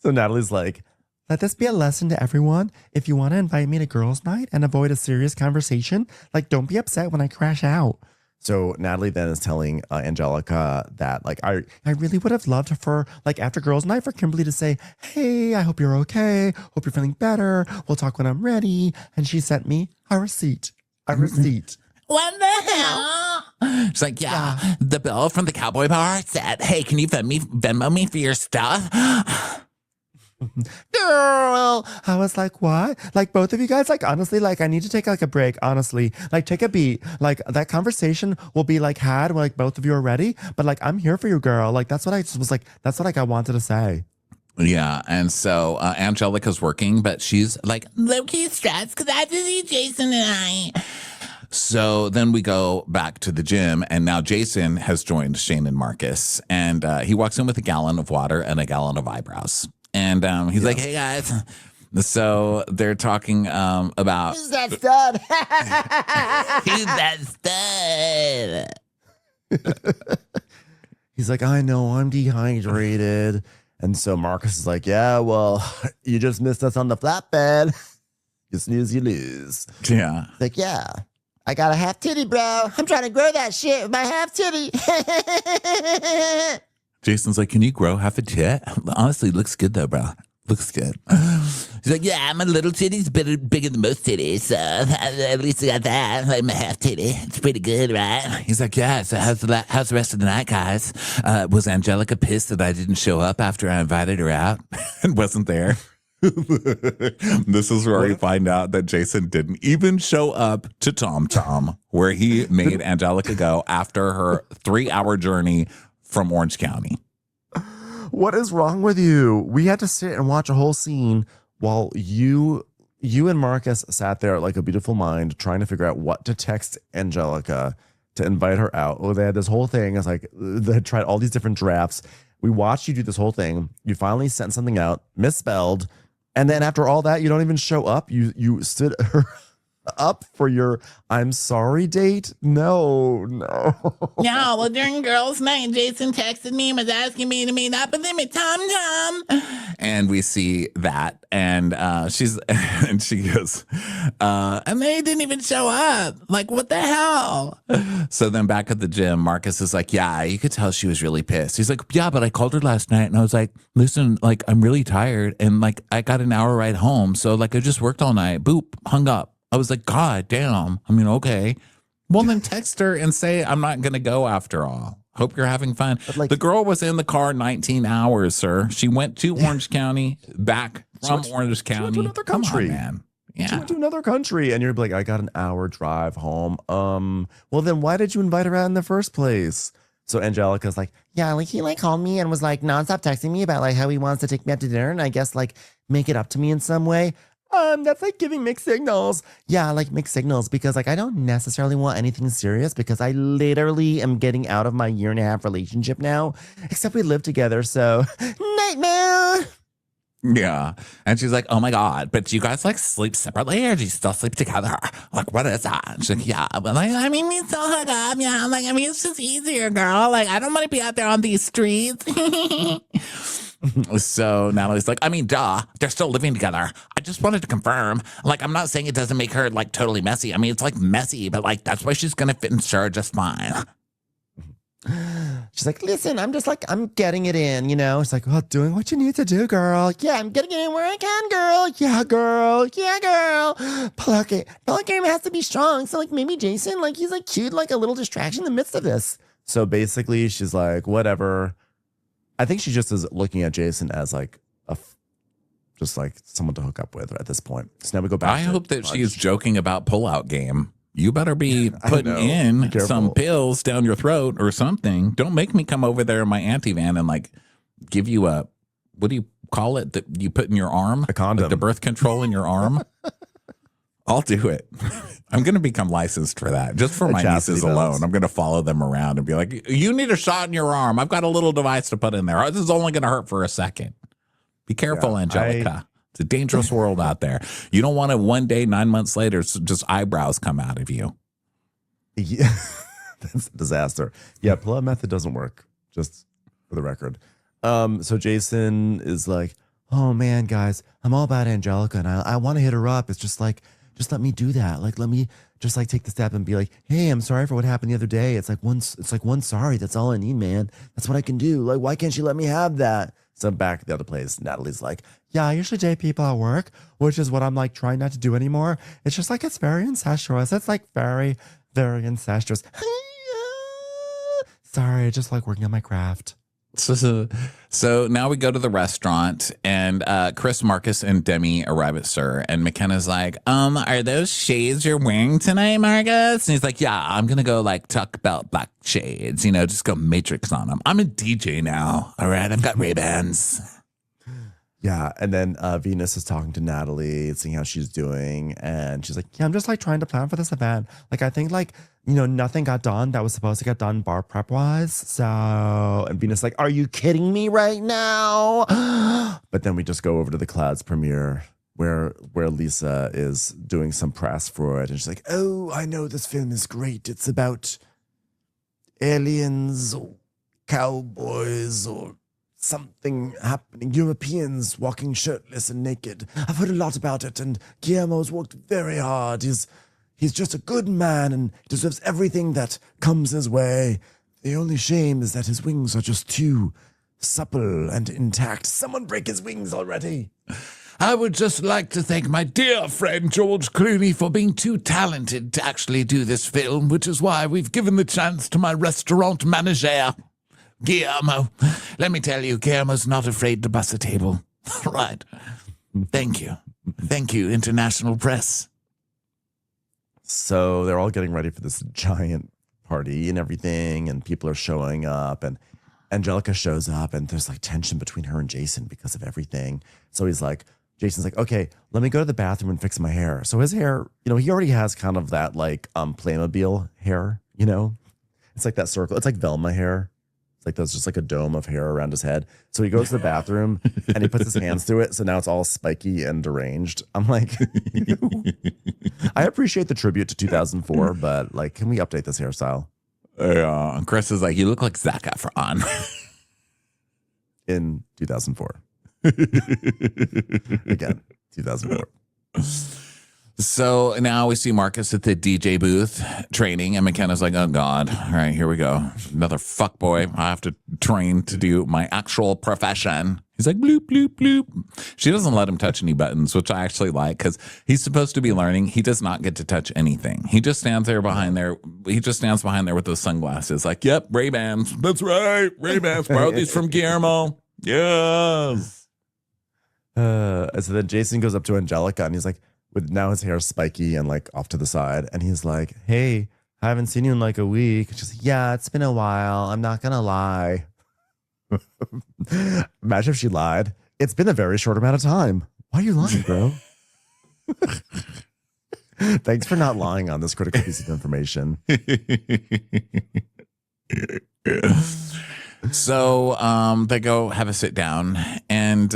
So Natalie's like, let this be a lesson to everyone. If you want to invite me to girls' night and avoid a serious conversation, like, don't be upset when I crash out. So Natalie then is telling Angelica that, like, I really would have loved for, like, after girls' night for Kimberly to say, hey, I hope you're okay. Hope you're feeling better. We'll talk when I'm ready. And she sent me a receipt. What the hell? She's like, yeah, the bill from the cowboy bar said, hey, can you Venmo me for your stuff? Girl, I was like, what? Like, both of you guys, like, honestly, like, I need to take like a break, honestly. Like, take a beat. Like, that conversation will be like had when like both of you are ready. But like, I'm here for you, girl. Like, that's what I just was like, that's what like I wanted to say. Yeah, and so Angelica's working, but she's like low-key stressed because I have to see Jason tonight. So then we go back to the gym, and now Jason has joined Shane and Marcus, and he walks in with a gallon of water and a gallon of eyebrows. And he's like, hey, guys. So they're talking about... Who's that stud? Who's that stud? He's like, I know, I'm dehydrated. And so Marcus is like, yeah, well, you just missed us on the flatbed. You snooze, you lose. Yeah. Like, yeah. I got a half titty, bro. I'm trying to grow that shit with my half titty. Jason's like, can you grow half a tit? Honestly, looks good though, bro. Looks good. He's like, yeah, my little titty's bigger than most titties, so at least I got that. Like my half titty. It's pretty good, right? He's like, yeah, so how's the rest of the night, guys? Was Angelica pissed that I didn't show up after I invited her out and wasn't there? This is where we find out that Jason didn't even show up to Tom Tom, where he made Angelica go after her 3-hour journey from Orange County. What is wrong with you? We had to sit and watch a whole scene while you and Marcus sat there like a beautiful mind trying to figure out what to text Angelica to invite her out. Oh, they had this whole thing. It's like they had tried all these different drafts. We watched you do this whole thing. You finally sent something out, misspelled. And then after all that, you don't even show up. You stood her up for your I'm sorry date? No. Yeah, well, during girls' night, Jason texted me and was asking me to meet up with him at Tom Tom. And we see that. And she goes, and they didn't even show up. Like, what the hell? So then back at the gym, Marcus is like, yeah, you could tell she was really pissed. He's like, yeah, but I called her last night and I was like, listen, like, I'm really tired. And like, I got an hour ride home. So like, I just worked all night. Boop, hung up. I was like, God damn. I mean, okay. Well, then text her and say, I'm not going to go after all. Hope you're having fun. Like, the girl was in the car 19 hours, sir. She went to Orange County, back from Orange County. She went to another country. Come on, man. Yeah. She went to another country. And you're like, I got an hour drive home. Well, then why did you invite her out in the first place? So Angelica's like, yeah, like he like called me and was like nonstop texting me about like how he wants to take me out to dinner. And I guess like make it up to me in some way. That's like giving mixed signals. Yeah, like mixed signals because like I don't necessarily want anything serious because I literally am getting out of my 1.5-year relationship now. Except we live together, so nightmare. Yeah. And she's like, oh my God, but do you guys like sleep separately or do you still sleep together? Like, what is that? And she's like, yeah, but like, I mean, we still hook up. Yeah. Like, I mean, it's just easier, girl. Like, I don't want to be out there on these streets. So Natalie's like, I mean, duh, they're still living together. I just wanted to confirm. Like, I'm not saying it doesn't make her like totally messy. I mean, it's like messy, but like, that's why she's going to fit in sure just fine. She's like, listen, I'm getting it in, you know? It's like, well, doing what you need to do, girl. Yeah, I'm getting it in where I can, girl. Yeah, girl. Yeah, girl. Pluck it. Game has to be strong. So, like, maybe Jason, like, he's, like, cute, like, a little distraction in the midst of this. So, basically, she's like, whatever. I think she just is looking at Jason as, like, just, like, someone to hook up with at this point. So, now we go back. I hope that she's joking about pullout game. You better be putting in some pills down your throat or something. Don't make me come over there in my auntie van and like give you a, what do you call it that you put in your arm? A condom. Like the birth control in your arm. I'll do it. I'm going to become licensed for that. Just for my nieces alone. I'm going to follow them around and be like, you need a shot in your arm. I've got a little device to put in there. This is only going to hurt for a second. Be careful, Angelica. It's a dangerous world out there. You don't want to one day, 9 months later, just eyebrows come out of you. Yeah, that's a disaster. Yeah, pull-out method doesn't work, just for the record. So Jason is like, oh, man, guys, I'm all about Angelica, and I want to hit her up. It's just like, just let me do that. Like, let me just like take the step and be like, hey, I'm sorry for what happened the other day. It's like one sorry. That's all I need, man. That's what I can do. Like, why can't she let me have that? So back at the other place, Natalie's like, yeah, I usually date people at work, which is what I'm like trying not to do anymore. It's just like, it's very incestuous. It's like very, very incestuous. Sorry, I just like working on my craft. So now we go to the restaurant and Chris, Marcus, and Demi arrive at Sir. And McKenna's like, are those shades you're wearing tonight, Marcus? And he's like, yeah, I'm going to go like talk about black shades, you know, just go matrix on them. I'm a DJ now. All right. I've got Ray-Bans. Yeah. And then Venus is talking to Natalie, seeing how she's doing. And she's like, yeah, I'm just like trying to plan for this event. Like, I think like, you know, nothing got done that was supposed to get done bar prep wise. So, and Venus like, are you kidding me right now? But then we just go over to the Clouds premiere where Lisa is doing some press for it. And she's like, oh, I know this film is great. It's about aliens or cowboys or something happening. Europeans walking shirtless and naked. I've heard a lot about it. And Guillermo's worked very hard. He's just a good man and deserves everything that comes his way. The only shame is that his wings are just too supple and intact. Someone break his wings already. I would just like to thank my dear friend George Clooney for being too talented to actually do this film, which is why we've given the chance to my restaurant manager, Guillermo. Let me tell you, Guillermo's not afraid to bust a table. Right. Thank you. Thank you, international press. So they're all getting ready for this giant party and everything, and people are showing up, and Angelica shows up, and there's like tension between her and Jason because of everything. So Jason's like, okay, let me go to the bathroom and fix my hair. So his hair, you know, he already has kind of that like Playmobil hair, you know? It's like that circle. It's like Velma hair. It's like there's just like a dome of hair around his head. So he goes to the bathroom and he puts his hands through it. So now it's all spiky and deranged. I'm like, I appreciate the tribute to 2004, but like, can we update this hairstyle? Yeah. Chris is like, you look like Zac Efron. In 2004. Again, 2004. So now we see Marcus at the DJ booth training, and McKenna's like, oh, God. All right, here we go. Another fuckboy. I have to train to do my actual profession. He's like, bloop, bloop, bloop. She doesn't let him touch any buttons, which I actually like because he's supposed to be learning. He does not get to touch anything. He just stands there behind there. He just stands behind there with those sunglasses like, yep, Ray-Bans. That's right. Ray-Bans. Borrowed these from Guillermo. Yes. So then Jason goes up to Angelica and he's like, with now his hair spiky and like off to the side. And he's like, hey, I haven't seen you in like a week. She's like, yeah, it's been a while. I'm not going to lie. Imagine if she lied. It's been a very short amount of time. Why are you lying, bro? Thanks for not lying on this critical piece of information. So they go have a sit down, and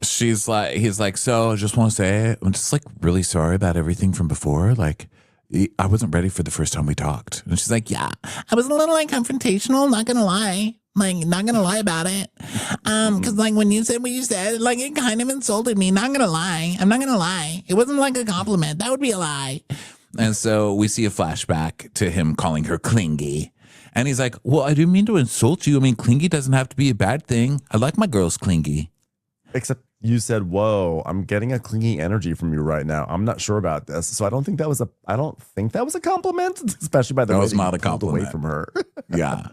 he's like, so I just want to say, I'm just like really sorry about everything from before. Like, I wasn't ready for the first time we talked. And she's like, yeah, I was a little like confrontational, not gonna lie. Like, not gonna lie about it. Cause like when you said what you said, like it kind of insulted me. Not gonna lie. I'm not gonna lie. It wasn't like a compliment. That would be a lie. And so we see a flashback to him calling her clingy. And he's like, well, I didn't mean to insult you. I mean, clingy doesn't have to be a bad thing. I like my girls clingy. Except you said, whoa, I'm getting a clingy energy from you right now. I'm not sure about this. So I don't think that was a compliment, especially by the way that was not you a compliment away from her. Yeah.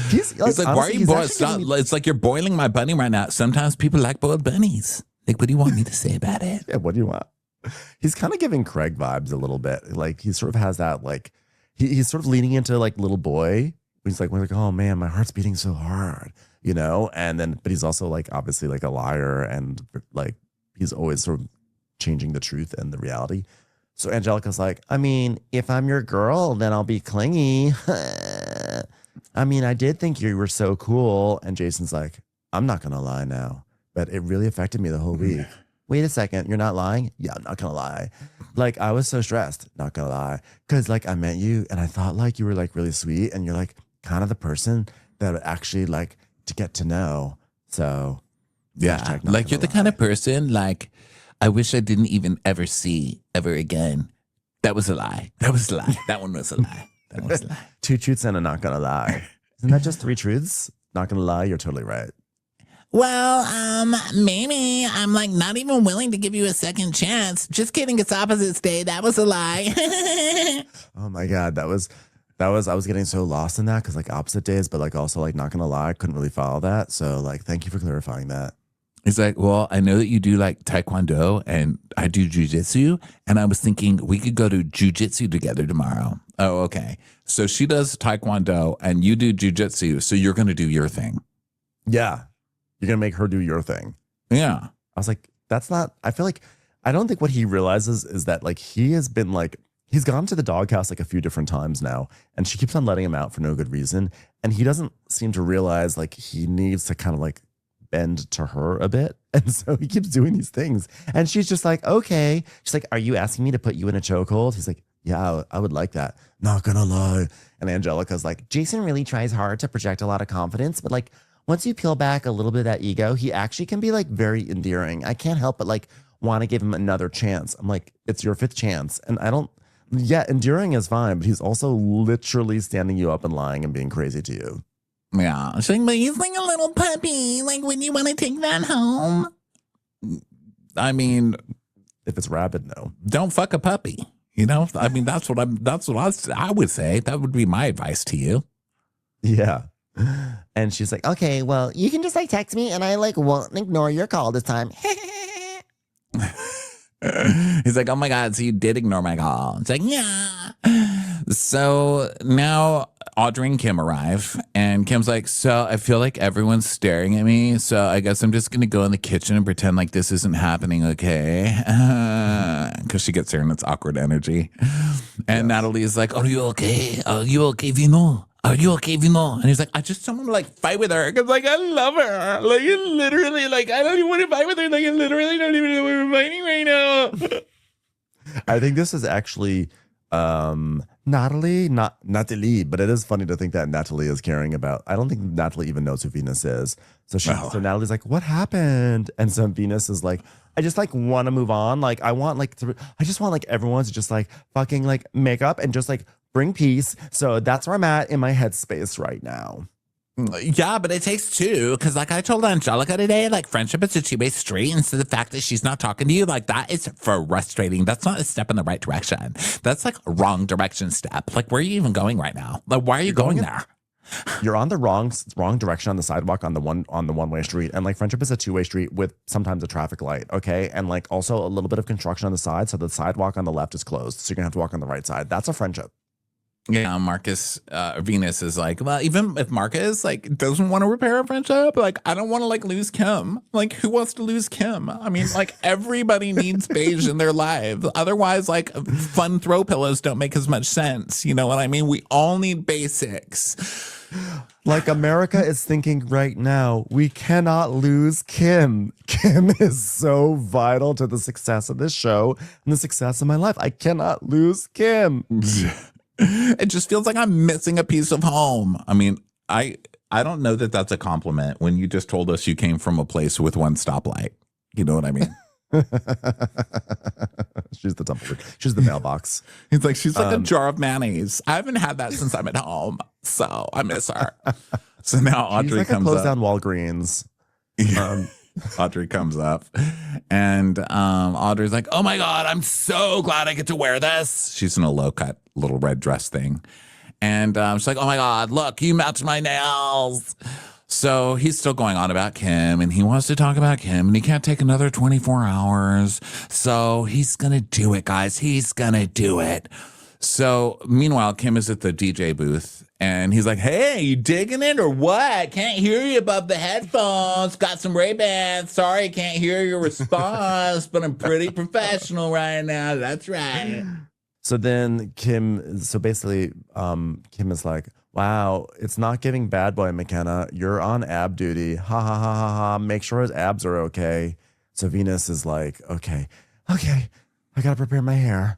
He's like, honestly, why are you boiling? It's like you're boiling my bunny right now. Sometimes people like boiled bunnies. Like, what do you want me to say about it? Yeah, what do you want? He's kind of giving Craig vibes a little bit. Like, he sort of has that, like, he's sort of leaning into like little boy. He's like, oh man, my heart's beating so hard, you know? And then, but he's also like, obviously like a liar, and like, he's always sort of changing the truth and the reality. So Angelica's like, I mean, if I'm your girl, then I'll be clingy. I mean, I did think you were so cool. And Jason's like, I'm not going to lie now, but it really affected me the whole week. Wait a second, you're not lying? Yeah, I'm not gonna lie. Like, I was so stressed, not gonna lie. Cause like I met you and I thought like you were like really sweet, and you're like kind of the person that would actually like to get to know. So yeah, like you're the kind of person like I wish I didn't even ever see ever again. That was a lie. That was a lie. That one was a lie. That was a lie. 2 truths and a not gonna lie. Isn't that just 3 truths? Not gonna lie, you're totally right. Well, maybe I'm like not even willing to give you a second chance. Just kidding. It's Opposites Day. That was a lie. Oh my God. I was getting so lost in that because like opposite days, but like also like not gonna lie, I couldn't really follow that. So like, thank you for clarifying that. He's like, well, I know that you do like Taekwondo and I do jujitsu. And I was thinking we could go to jujitsu together tomorrow. Oh, okay. So she does Taekwondo and you do jujitsu. So you're going to do your thing. Yeah. You're going to make her do your thing. Yeah. I was like, that's not, I feel like, I don't think what he realizes is that like he has been like, he's gone to the doghouse like a few different times now, and she keeps on letting him out for no good reason. And he doesn't seem to realize like he needs to kind of like bend to her a bit. And so he keeps doing these things. And she's just like, okay. She's like, are you asking me to put you in a chokehold? He's like, yeah, I would like that. Not gonna lie. And Angelica's like, Jason really tries hard to project a lot of confidence, but like, once you peel back a little bit of that ego, he actually can be like very endearing. I can't help but like want to give him another chance. I'm like, it's your 5th chance. And I don't, yeah, endearing is fine, but he's also literally standing you up and lying and being crazy to you. Yeah. She's like, but he's like a little puppy. Like, would you want to take that home? I mean, if it's rabid, no. Don't fuck a puppy. You know, I mean, that's what I would say. That would be my advice to you. Yeah. And she's like, okay, well, you can just like text me and I like won't ignore your call this time. He's like, oh my God, so you did ignore my call. It's like, yeah. So now Audrey and Kim arrive, and Kim's like, so I feel like everyone's staring at me, so I guess I'm just going to go in the kitchen and pretend like this isn't happening, okay? Because she gets there and it's awkward energy. And Natalie's like, are you okay? Are you okay, Vino? Are you okay, Vino? And he's like, I just don't want to like fight with her because like I love her. Like literally, like I don't even want to fight with her. Like I literally don't even know we're fighting right now. I think this is actually Natalie, not Natalie, but it is funny to think that Natalie is caring about. I don't think Natalie even knows who Venus is. So so Natalie's like, what happened? And so Venus is like, I just like want to move on. Like I just want like everyone to just like fucking like make up and just like bring peace. So that's where I'm at in my headspace right now. Yeah, but it takes 2. Because like I told Angelica today, like friendship is a 2-way street. And so the fact that she's not talking to you, like that is frustrating. That's not a step in the right direction. That's like a wrong direction step. Like where are you even going right now? Like why are you going there? You're on the wrong direction on the sidewalk on the one-way street. And like friendship is a 2-way street with sometimes a traffic light. Okay. And like also a little bit of construction on the side. So the sidewalk on the left is closed. So you're gonna have to walk on the right side. That's a friendship. Yeah, Venus is like, well, even if Marcus like doesn't want to repair a friendship, like I don't want to like lose Kim. Like who wants to lose Kim? I mean, like everybody needs beige in their lives. Otherwise, like fun throw pillows don't make as much sense. You know what I mean? We all need basics. Like America is thinking right now, we cannot lose Kim. Kim is so vital to the success of this show and the success of my life. I cannot lose Kim. It just feels like I'm missing a piece of home. I mean, I don't know that that's a compliment when you just told us you came from a place with 1 stoplight. You know what I mean? She's the tumbleweed. She's the mailbox. He's like, she's like a jar of mayonnaise. I haven't had that since I'm at home, so I miss her. So now Audrey like comes a close up. down Walgreens. Audrey comes up, and Audrey's like, "Oh my God, I'm so glad I get to wear this." She's in a low cut little red dress thing, and she's like, "Oh my God, look, you match my nails." So he's still going on about Kim, and he wants to talk about Kim, and he can't take another 24 hours. So he's gonna do it, guys. He's gonna do it. So meanwhile, Kim is at the DJ booth, and he's like, "Hey, you digging it or what? Can't hear you above the headphones. Got some Ray-Bans. Sorry, can't hear your response, but I'm pretty professional right now. That's right." So then Kim is like, "Wow, it's not giving bad boy, McKenna. You're on ab duty. Ha ha ha ha ha. Make sure his abs are okay." So Venus is like, okay, I gotta prepare my hair.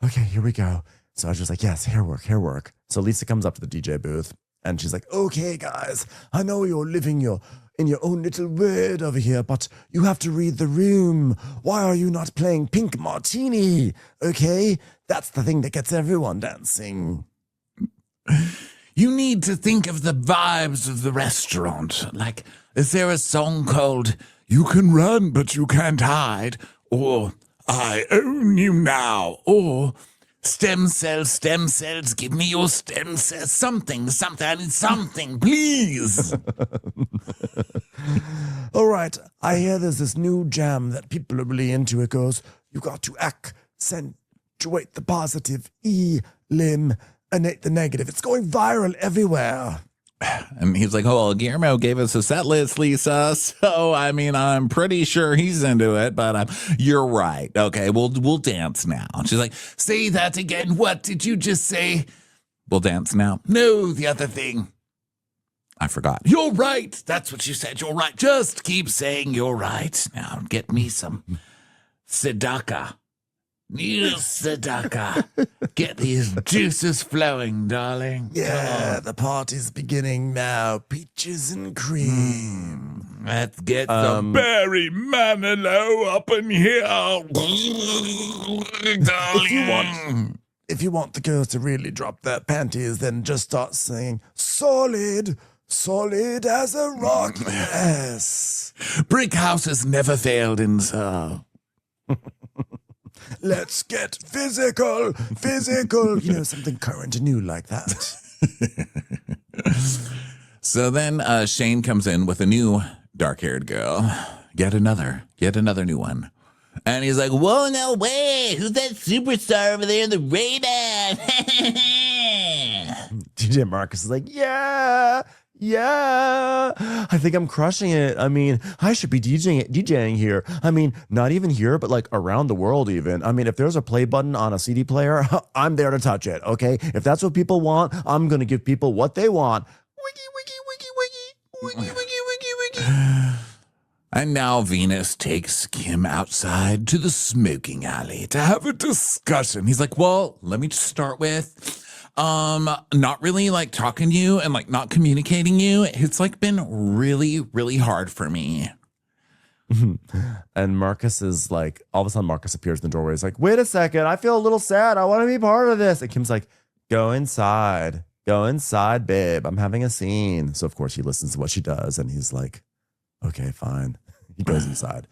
Okay, here we go. So I was just like, yes, hair work. So Lisa comes up to the DJ booth and she's like, "Okay, guys, I know you're living in your own little world over here, but you have to read the room. Why are you not playing Pink Martini? Okay, that's the thing that gets everyone dancing." You need to think of the vibes of the restaurant. Like, is there a song called "You Can Run, But You Can't Hide"? Or "I Own You Now"? Or stem cells, give me your stem cells. Something, I need something, please. All right, I hear there's this new jam that people are really into. It goes, you got to accentuate the positive, eliminate the negative. It's going viral everywhere. And he's like, "Oh, well, Guillermo gave us a set list, Lisa. So, I mean, I'm pretty sure he's into it, but you're right. Okay, we'll dance now." And she's like, "Say that again. What did you just say?" "We'll dance now." "No, the other thing." "I forgot." "You're right. That's what you said. You're right. Just keep saying you're right. Now get me some tzedakah. Tzedakah. Get these juices flowing, darling. Yeah, the party's beginning now. Peaches and cream. Let's get some Barry Manilow up in here, darling. If you want the girls to really drop their panties, then just start singing solid as a rock. Yes. Brick house has never failed in so. Let's get physical. Something current and new like that. So then Shane comes in with a new dark-haired girl. Yet another new one. And he's like, "Whoa, no way. Who's that superstar over there in the Ray-Ban?" DJ Marcus is like, yeah, I think I'm crushing it. I mean, I should be DJing here. I mean, not even here, but like around the world even. I mean, if there's a play button on a CD player, I'm there to touch it, okay? If that's what people want, I'm going to give people what they want. Wiki. And now Venus takes Kim outside to the smoking alley to have a discussion. He's like, "Well, let me just start with not really like talking to you and like not communicating you. It's like been really, really hard for me." And Marcus is like, all of a sudden Marcus appears in the doorway. He's like, "Wait a second, I feel a little sad. I want to be part of this." And Kim's like, Go inside, babe. I'm having a scene." So of course he listens to what she does and he's like, "Okay, fine." He goes inside.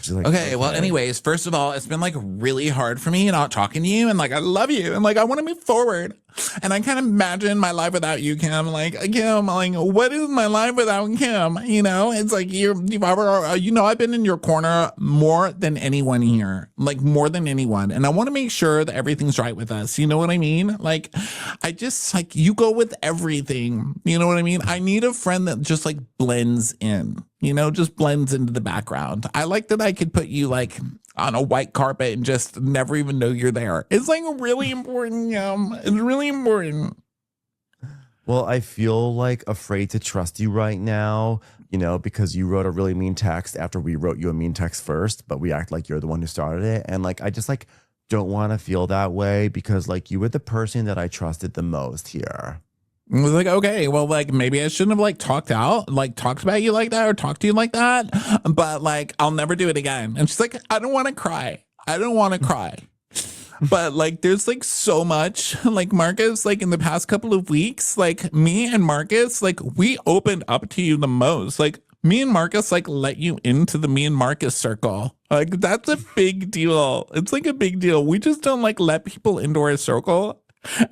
She's like, okay, well, anyways, first of all, it's been like really hard for me not talking to you, and like I love you, and like I want to move forward, and I can't imagine my life without you, Kim. Like Kim, like what is my life without Kim? You know, it's like I've been in your corner more than anyone here, like more than anyone, and I want to make sure that everything's right with us. You know what I mean? Like I just like you go with everything. You know what I mean? I need a friend that just like blends in. You know, just blends into the background. I like that I could put you like on a white carpet and just never even know you're there. It's like really important. It's really important. Well, I feel like afraid to trust you right now, you know, because you wrote a really mean text after we wrote you a mean text first, but we act like you're the one who started it. And like, I just like don't want to feel that way because like you were the person that I trusted the most here. I was like, okay, well, like maybe I shouldn't have like talked about you like that or talked to you like that, but like I'll never do it again. And she's like, I don't want to cry. I don't want to cry. But like there's like so much like Marcus, like in the past couple of weeks, like me and Marcus, like we opened up to you the most. Like me and Marcus like let you into the me and Marcus circle. Like that's a big deal. It's like a big deal. We just don't like let people into our circle.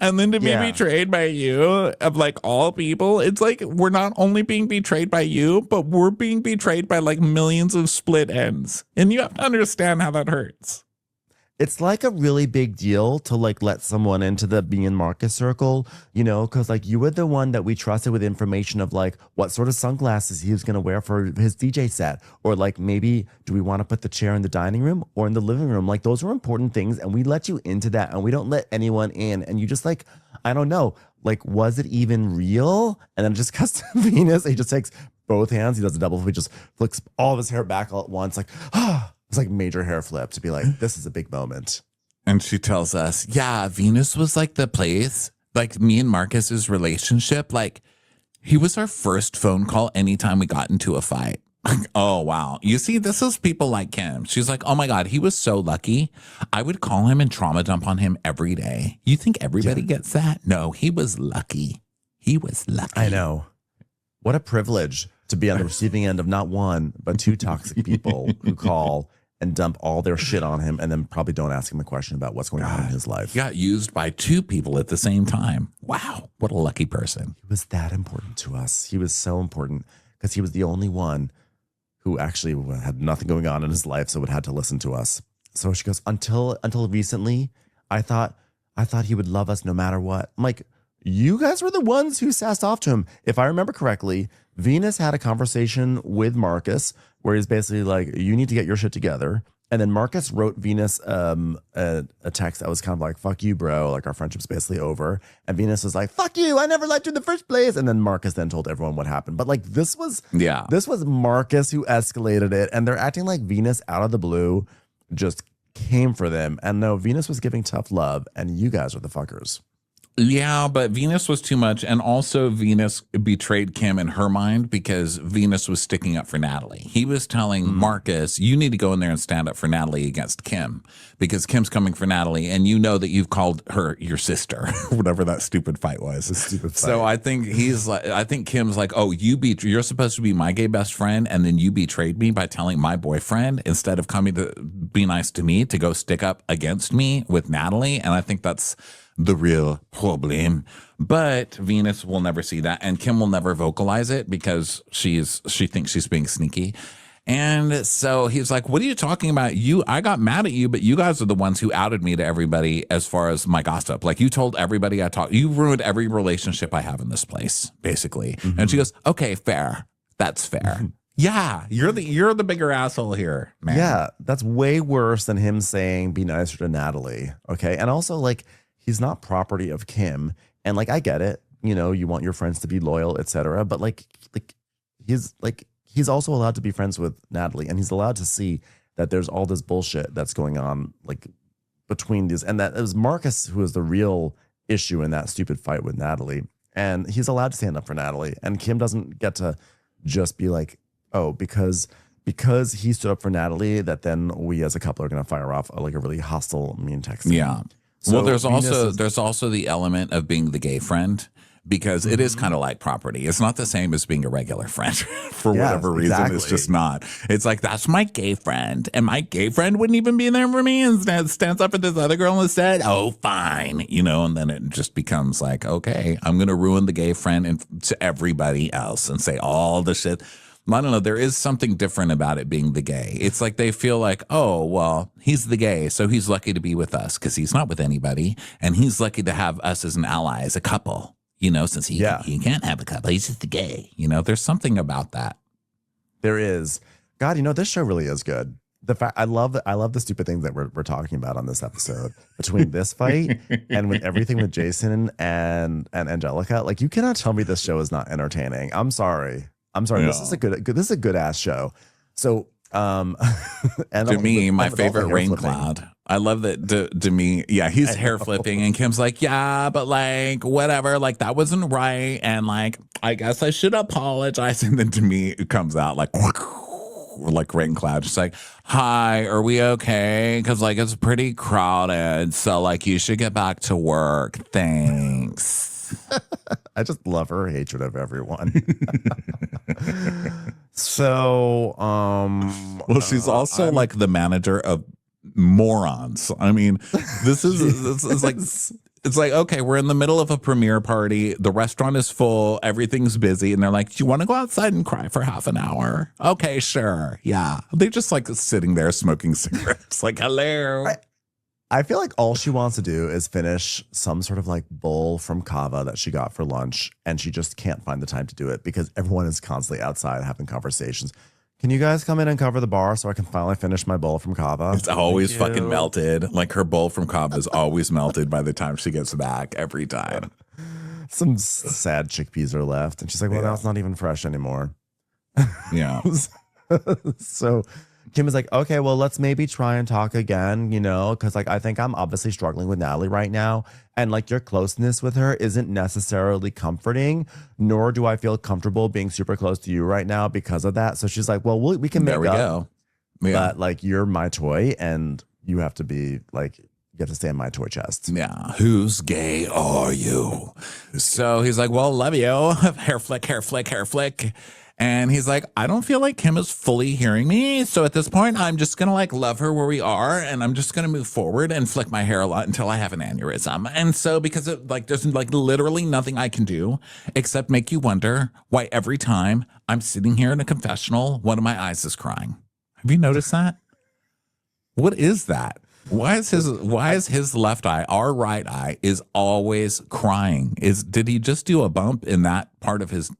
And then to be betrayed by you, of like all people, it's like we're not only being betrayed by you, but we're being betrayed by like millions of split ends. And you have to understand how that hurts. It's like a really big deal to like let someone into the me and Marcus circle, you know, because like you were the one that we trusted with information of like what sort of sunglasses he was going to wear for his DJ set. Or like maybe do we want to put the chair in the dining room or in the living room? Like those are important things. And we let you into that and we don't let anyone in. And you just like, I don't know, like, was it even real? And then it just cuts to Venus. He just takes both hands. He does a double flip. He just flicks all of his hair back all at once. Like, it's like major hair flip to be like, this is a big moment. And she tells us, yeah, Venus was like the place, like me and Marcus's relationship. Like he was our first phone call anytime we got into a fight. Oh, wow. You see, this is people like Kim. She's like, oh my God, he was so lucky. I would call him and trauma dump on him every day. You think everybody gets that? No, he was lucky. He was lucky. I know. What a privilege to be on the receiving end of not one, but two toxic people who call and dump all their shit on him and then probably don't ask him a question about what's going on in his life. He got used by two people at the same time. Wow. What a lucky person. He was that important to us. He was so important because he was the only one who actually had nothing going on in his life, so would had to listen to us. So she goes, until recently, I thought he would love us no matter what. I'm like, you guys were the ones who sassed off to him. If I remember correctly, Venus had a conversation with Marcus where he's basically like, you need to get your shit together. And then Marcus wrote Venus a text that was kind of like, fuck you, bro. Like our friendship's basically over. And Venus was like, fuck you. I never liked you in the first place. And then Marcus then told everyone what happened. But like this was Marcus who escalated it. And they're acting like Venus out of the blue just came for them. And no, Venus was giving tough love and you guys are the fuckers. Yeah, but Venus was too much. And also Venus betrayed Kim in her mind because Venus was sticking up for Natalie. He was telling Marcus, you need to go in there and stand up for Natalie against Kim because Kim's coming for Natalie. And you know that you've called her your sister, whatever that stupid fight was. So I think Kim's like, oh, you're supposed to be my gay best friend. And then you betrayed me by telling my boyfriend instead of coming to be nice to me to go stick up against me with Natalie. And I think that's the real problem. But Venus will never see that, and Kim will never vocalize it because she thinks she's being sneaky. And so he's like, what are you talking about? I got mad at you, but you guys are the ones who outed me to everybody as far as my gossip. Like you told everybody you ruined every relationship I have in this place, basically. And she goes, okay, fair. That's fair. Yeah, you're the bigger asshole here, man. Yeah, that's way worse than him saying be nicer to Natalie. Okay. And also like, he's not property of Kim. And like, I get it. You know, you want your friends to be loyal, etc. But like he's also allowed to be friends with Natalie. And he's allowed to see that there's all this bullshit that's going on like between these. And that it was Marcus who was the real issue in that stupid fight with Natalie. And he's allowed to stand up for Natalie. And Kim doesn't get to just be like, oh, because he stood up for Natalie, that then we as a couple are going to fire off a really hostile mean text. Yeah. So well, there's also the element of being the gay friend because it is kind of like property. It's not the same as being a regular friend for whatever reason. Exactly. It's just not. It's like, that's my gay friend. And my gay friend wouldn't even be there for me and stands up for this other girl instead. Oh, fine. You know, and then it just becomes like, okay, I'm going to ruin the gay friend to everybody else and say all the shit. I don't know. There is something different about it being the gay. It's like they feel like, oh, well, he's the gay, so he's lucky to be with us because he's not with anybody. And he's lucky to have us as an ally, as a couple, you know, since he can't have a couple. He's just the gay. You know, there's something about that. There is. God, you know, this show really is good. The fact I love the stupid things that we're talking about on this episode between this fight and with everything with Jason and Angelica. Like, you cannot tell me this show is not entertaining. I'm sorry. Yeah. This is a good ass show. So And Demi, my favorite rain cloud. I love that Demi, he's hair flipping, and Kim's like, yeah, but like, whatever, like, that wasn't right, and like, I guess I should apologize. And then Demi comes out like rain cloud, just like, hi, are we okay? Because like, it's pretty crowded, so like, you should get back to work. Thanks. I just love her hatred of everyone. So, well, she's also like the manager of morons. I mean, this is like, it's like, okay, we're in the middle of a premiere party. The restaurant is full. Everything's busy. And they're like, do you want to go outside and cry for half an hour? Okay, sure. Yeah. They're just like sitting there smoking cigarettes. Like, hello. I feel like all she wants to do is finish some sort of like bowl from Kava that she got for lunch, and she just can't find the time to do it because everyone is constantly outside having conversations. Can you guys come in and cover the bar so I can finally finish my bowl from Kava? It's always fucking melted. Like, her bowl from Kava is always melted by the time she gets back every time. Some sad chickpeas are left, and she's like, well, now it's not even fresh anymore. Yeah. So Kim is like, okay, well, let's maybe try and talk again, because like I think I'm obviously struggling with Natalie right now. And like your closeness with her isn't necessarily comforting, nor do I feel comfortable being super close to you right now because of that. So she's like, well, we can make up. Yeah. But like, you're my toy, and you have to be like, you have to stay in my toy chest. Yeah. Whose gay are you? So he's like, well, love you. Hair flick, hair flick, hair flick. And he's like, I don't feel like Kim is fully hearing me. So at this point, I'm just going to like love her where we are. And I'm just going to move forward and flick my hair a lot until I have an aneurysm. And so because there's like literally nothing I can do except make you wonder why every time I'm sitting here in a confessional, one of my eyes is crying. Have you noticed that? What is that? Why is his left eye, our right eye, is always crying? Did he just do a bump in that part of his,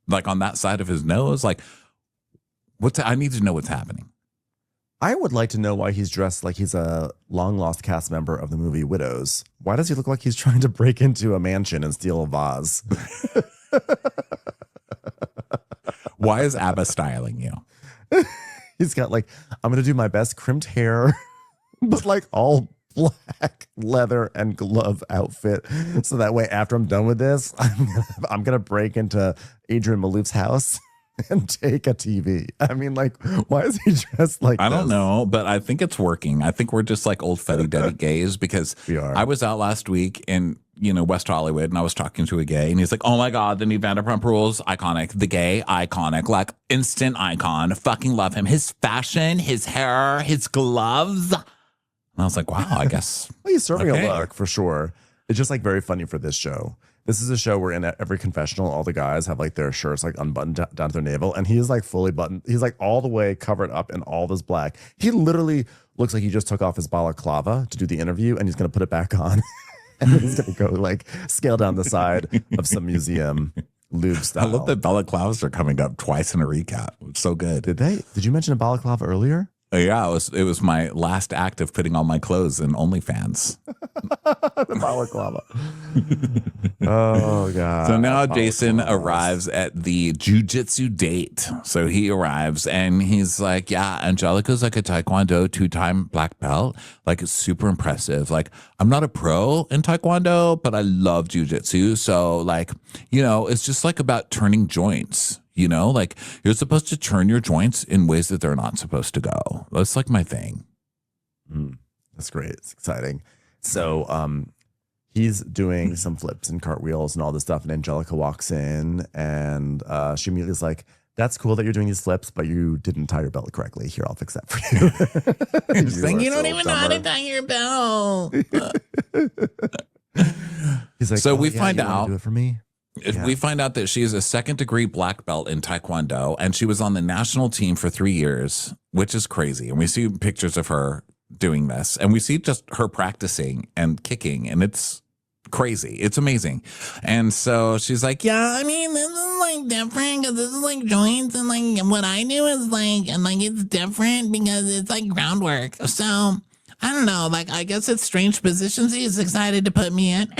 like on that side of his nose? Like, I need to know what's happening. I would like to know why he's dressed like he's a long lost cast member of the movie Widows. Why does he look like he's trying to break into a mansion and steal a vase? Why is ABBA styling you? He's got like, I'm going to do my best crimped hair, but like all black leather and glove outfit. So that way, after I'm done with this, I'm going to break into Adrian Malouf's house and take a TV. I mean, like, why is he dressed like I don't know, but I think it's working. I think we're just like old fuddy-duddy gays, because I was out last week in, West Hollywood, and I was talking to a gay, and he's like, oh my God, the new Vanderpump Rules, iconic. The gay, iconic, like instant icon. Fucking love him. His fashion, his hair, his gloves. And I was like, wow, I guess. Well, he's serving a look for sure. It's just like very funny for this show. This is a show where in every confessional, all the guys have like their shirts like unbuttoned down to their navel, and he is like fully buttoned. He's like all the way covered up in all this black. He literally looks like he just took off his balaclava to do the interview, and he's going to put it back on. And he's going to go like scale down the side of some museum lube style. I love that balaclavas are coming up twice in a recap. It's so good. Did they? Did you mention a balaclava earlier? Yeah, it was my last act of putting all my clothes in OnlyFans. The balaclava. Oh God. So now Jason arrives at the jiu-jitsu date. So he arrives and he's like, yeah, Angelica's like a Taekwondo 2-time black belt. Like, it's super impressive. Like, I'm not a pro in Taekwondo, but I love jiu-jitsu. So like, it's just like about turning joints. Like, you're supposed to turn your joints in ways that they're not supposed to go. That's like my thing. That's great. It's exciting. So he's doing some flips and cartwheels and all this stuff. And Angelica walks in, and she immediately is like, that's cool that you're doing these flips, but you didn't tie your belt correctly. Here, I'll fix that for you. He's like, you don't even know how to tie your belt. He's like, so we find out. Do it for me. We find out that she is a 2nd-degree black belt in Taekwondo, and she was on the national team for 3 years, which is crazy. And we see pictures of her doing this, and we see just her practicing and kicking, and it's crazy. It's amazing. And so she's like, yeah, I mean, this is like different because this is like joints, and like what I do is like, and like it's different because it's like groundwork. So I don't know, like I guess it's strange positions he's excited to put me in.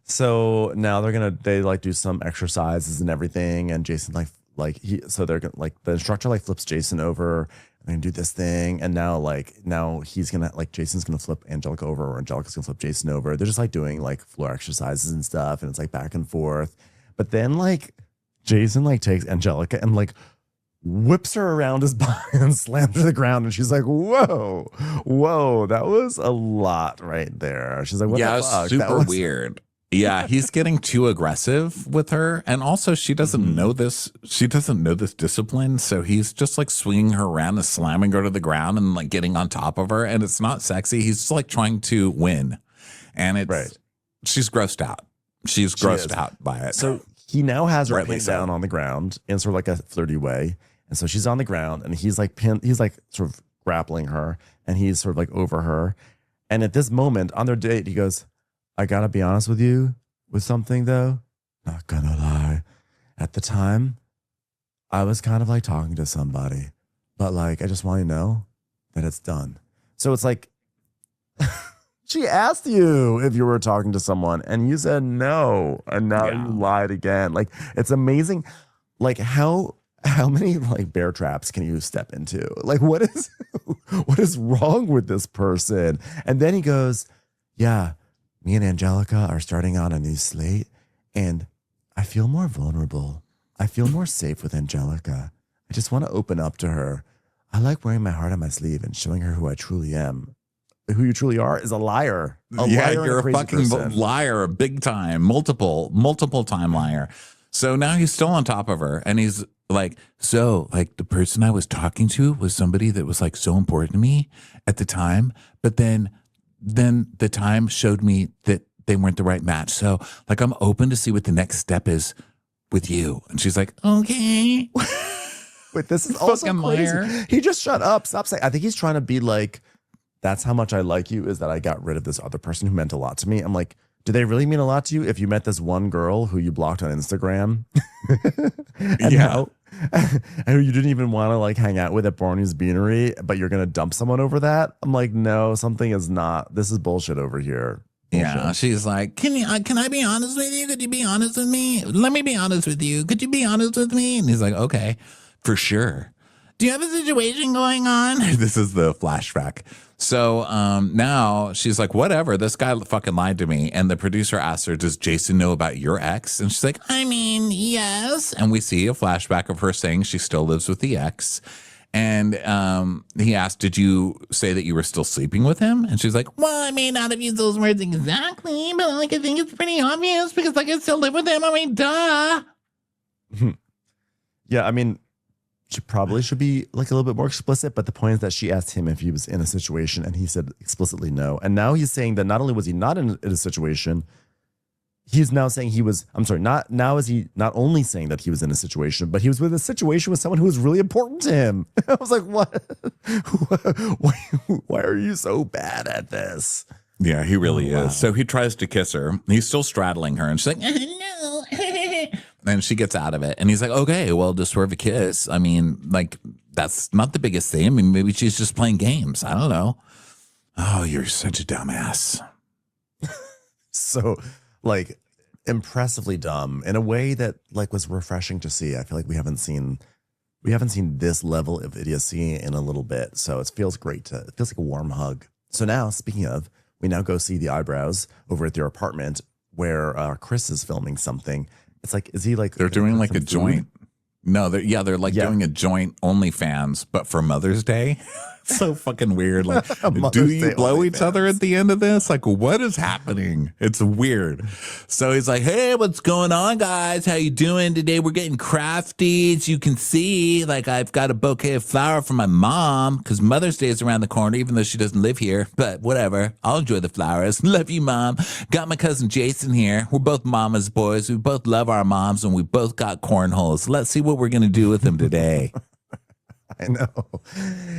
So now they like do some exercises and everything, and Jason like like they're gonna, like the instructor like flips Jason over and do this thing, and now he's gonna like Jason's gonna flip Angelica over, or Angelica's gonna flip Jason over. They're just like doing like floor exercises and stuff, and it's like back and forth. But then like Jason like takes Angelica and like whips her around his body and slams her to the ground, and she's like, whoa, that was a lot right there. She's like, what the fuck? Super weird. Yeah, he's getting too aggressive with her, and also she doesn't know this. She doesn't know this discipline, so he's just like swinging her around and slamming her to the ground and like getting on top of her, and it's not sexy. He's just like trying to win, and it's she's grossed out. She's grossed out by it. So he now has her pinned down on the ground in sort of like a flirty way, and so she's on the ground, and he's like he's like sort of grappling her, and he's sort of like over her, and at this moment on their date, he goes, I gotta be honest with you with something though. Not gonna lie. At the time, I was kind of like talking to somebody, but like, I just want you to know that it's done. So it's like, she asked you if you were talking to someone and you said no. And now you lied again. Like, it's amazing. Like how many like bear traps can you step into? Like, what is wrong with this person? And then he goes, yeah, me and Angelica are starting on a new slate, and I feel more vulnerable. I feel more safe with Angelica. I just want to open up to her. I like wearing my heart on my sleeve and showing her who I truly am. Who you truly are is a liar. You're a fucking liar, big time, multiple time liar. So now he's still on top of her, and he's like, so like the person I was talking to was somebody that was like so important to me at the time, but then the time showed me that they weren't the right match. So like, I'm open to see what the next step is with you. And she's like, okay. Wait, this is also crazy. Liar. He just shut up. Stop saying. I think he's trying to be like, that's how much I like you, is that I got rid of this other person who meant a lot to me. I'm like, do they really mean a lot to you if you met this one girl who you blocked on Instagram? And who you didn't even want to like hang out with at Barney's Beanery, but you're gonna dump someone over that? I'm like, no, something is not. This is bullshit over here. Bullshit. Yeah, she's like, can I be honest with you? Could you be honest with me? Let me be honest with you. Could you be honest with me? And he's like, okay, for sure. Do you have a situation going on? This is the flashback. So now she's like, whatever, this guy fucking lied to me. And the producer asked her, does Jason know about your ex? And she's like, I mean, yes. And we see a flashback of her saying she still lives with the ex. And he asked, did you say that you were still sleeping with him? And she's like, well, I may not have used those words exactly, but like, I think it's pretty obvious because like I still live with him. I mean, duh. Yeah, I mean, she probably should be like a little bit more explicit, but the point is that she asked him if he was in a situation and he said explicitly no. And now he's saying that not only was he not in a situation, he's now saying he was, I'm sorry, not is he not only saying that he was in a situation, but he was with a situation with someone who was really important to him. I was like, what? Why are you so bad at this? Yeah, he really is. Wow. So he tries to kiss her. He's still straddling her and she's like, no. And she gets out of it. And he's like, okay, well, just swerve a kiss. I mean, like, that's not the biggest thing. I mean, maybe she's just playing games. I don't know. Oh, you're such a dumbass. So, like, impressively dumb in a way that, like, was refreshing to see. I feel like we haven't seen this level of idiocy in a little bit. So it feels great. It feels like a warm hug. So now, speaking of, we now go see the eyebrows over at their apartment where Chris is filming something. It's like, is he like... They're doing like a food? Joint. No, they're doing a joint OnlyFans, but for Mother's Day. So fucking weird. Like, do you blow each other at the end of this? Like, what is happening? It's weird. So he's like, hey, what's going on, guys? How you doing today? We're getting crafty. As you can see, like, I've got a bouquet of flower for my mom because Mother's Day is around the corner, even though she doesn't live here. But whatever. I'll enjoy the flowers. Love you, Mom. Got my cousin Jason here. We're both mama's boys. We both love our moms, and we both got cornholes. Let's see what we're going to do with them today. I know.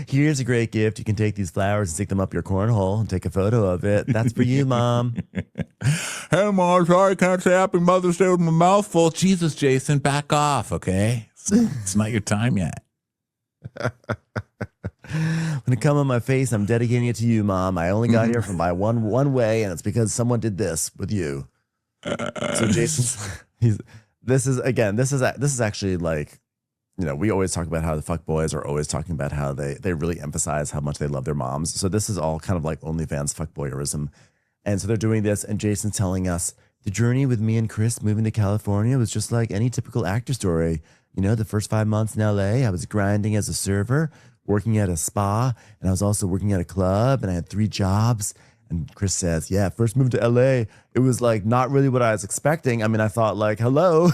Here's a great gift. You can take these flowers and stick them up your cornhole and take a photo of it. That's for you, Mom. Hey, Mom, sorry I can't say Happy Mother's Day with my mouth full. Jesus, Jason, back off, okay? It's not your time yet. When it comes on my face, I'm dedicating it to you, Mom. I only got here from my one way, and it's because someone did this with you. So Jason's, this is actually like we always talk about how the fuckboys are always talking about how they really emphasize how much they love their moms. So this is all kind of like OnlyFans fuckboyerism. And so they're doing this, and Jason's telling us the journey with me and Chris moving to California was just like any typical actor story. The first 5 months in LA, I was grinding as a server, working at a spa, and I was also working at a club, and I had 3 jobs. And Chris says, yeah, first moved to LA, it was like not really what I was expecting. I mean, I thought like, hello,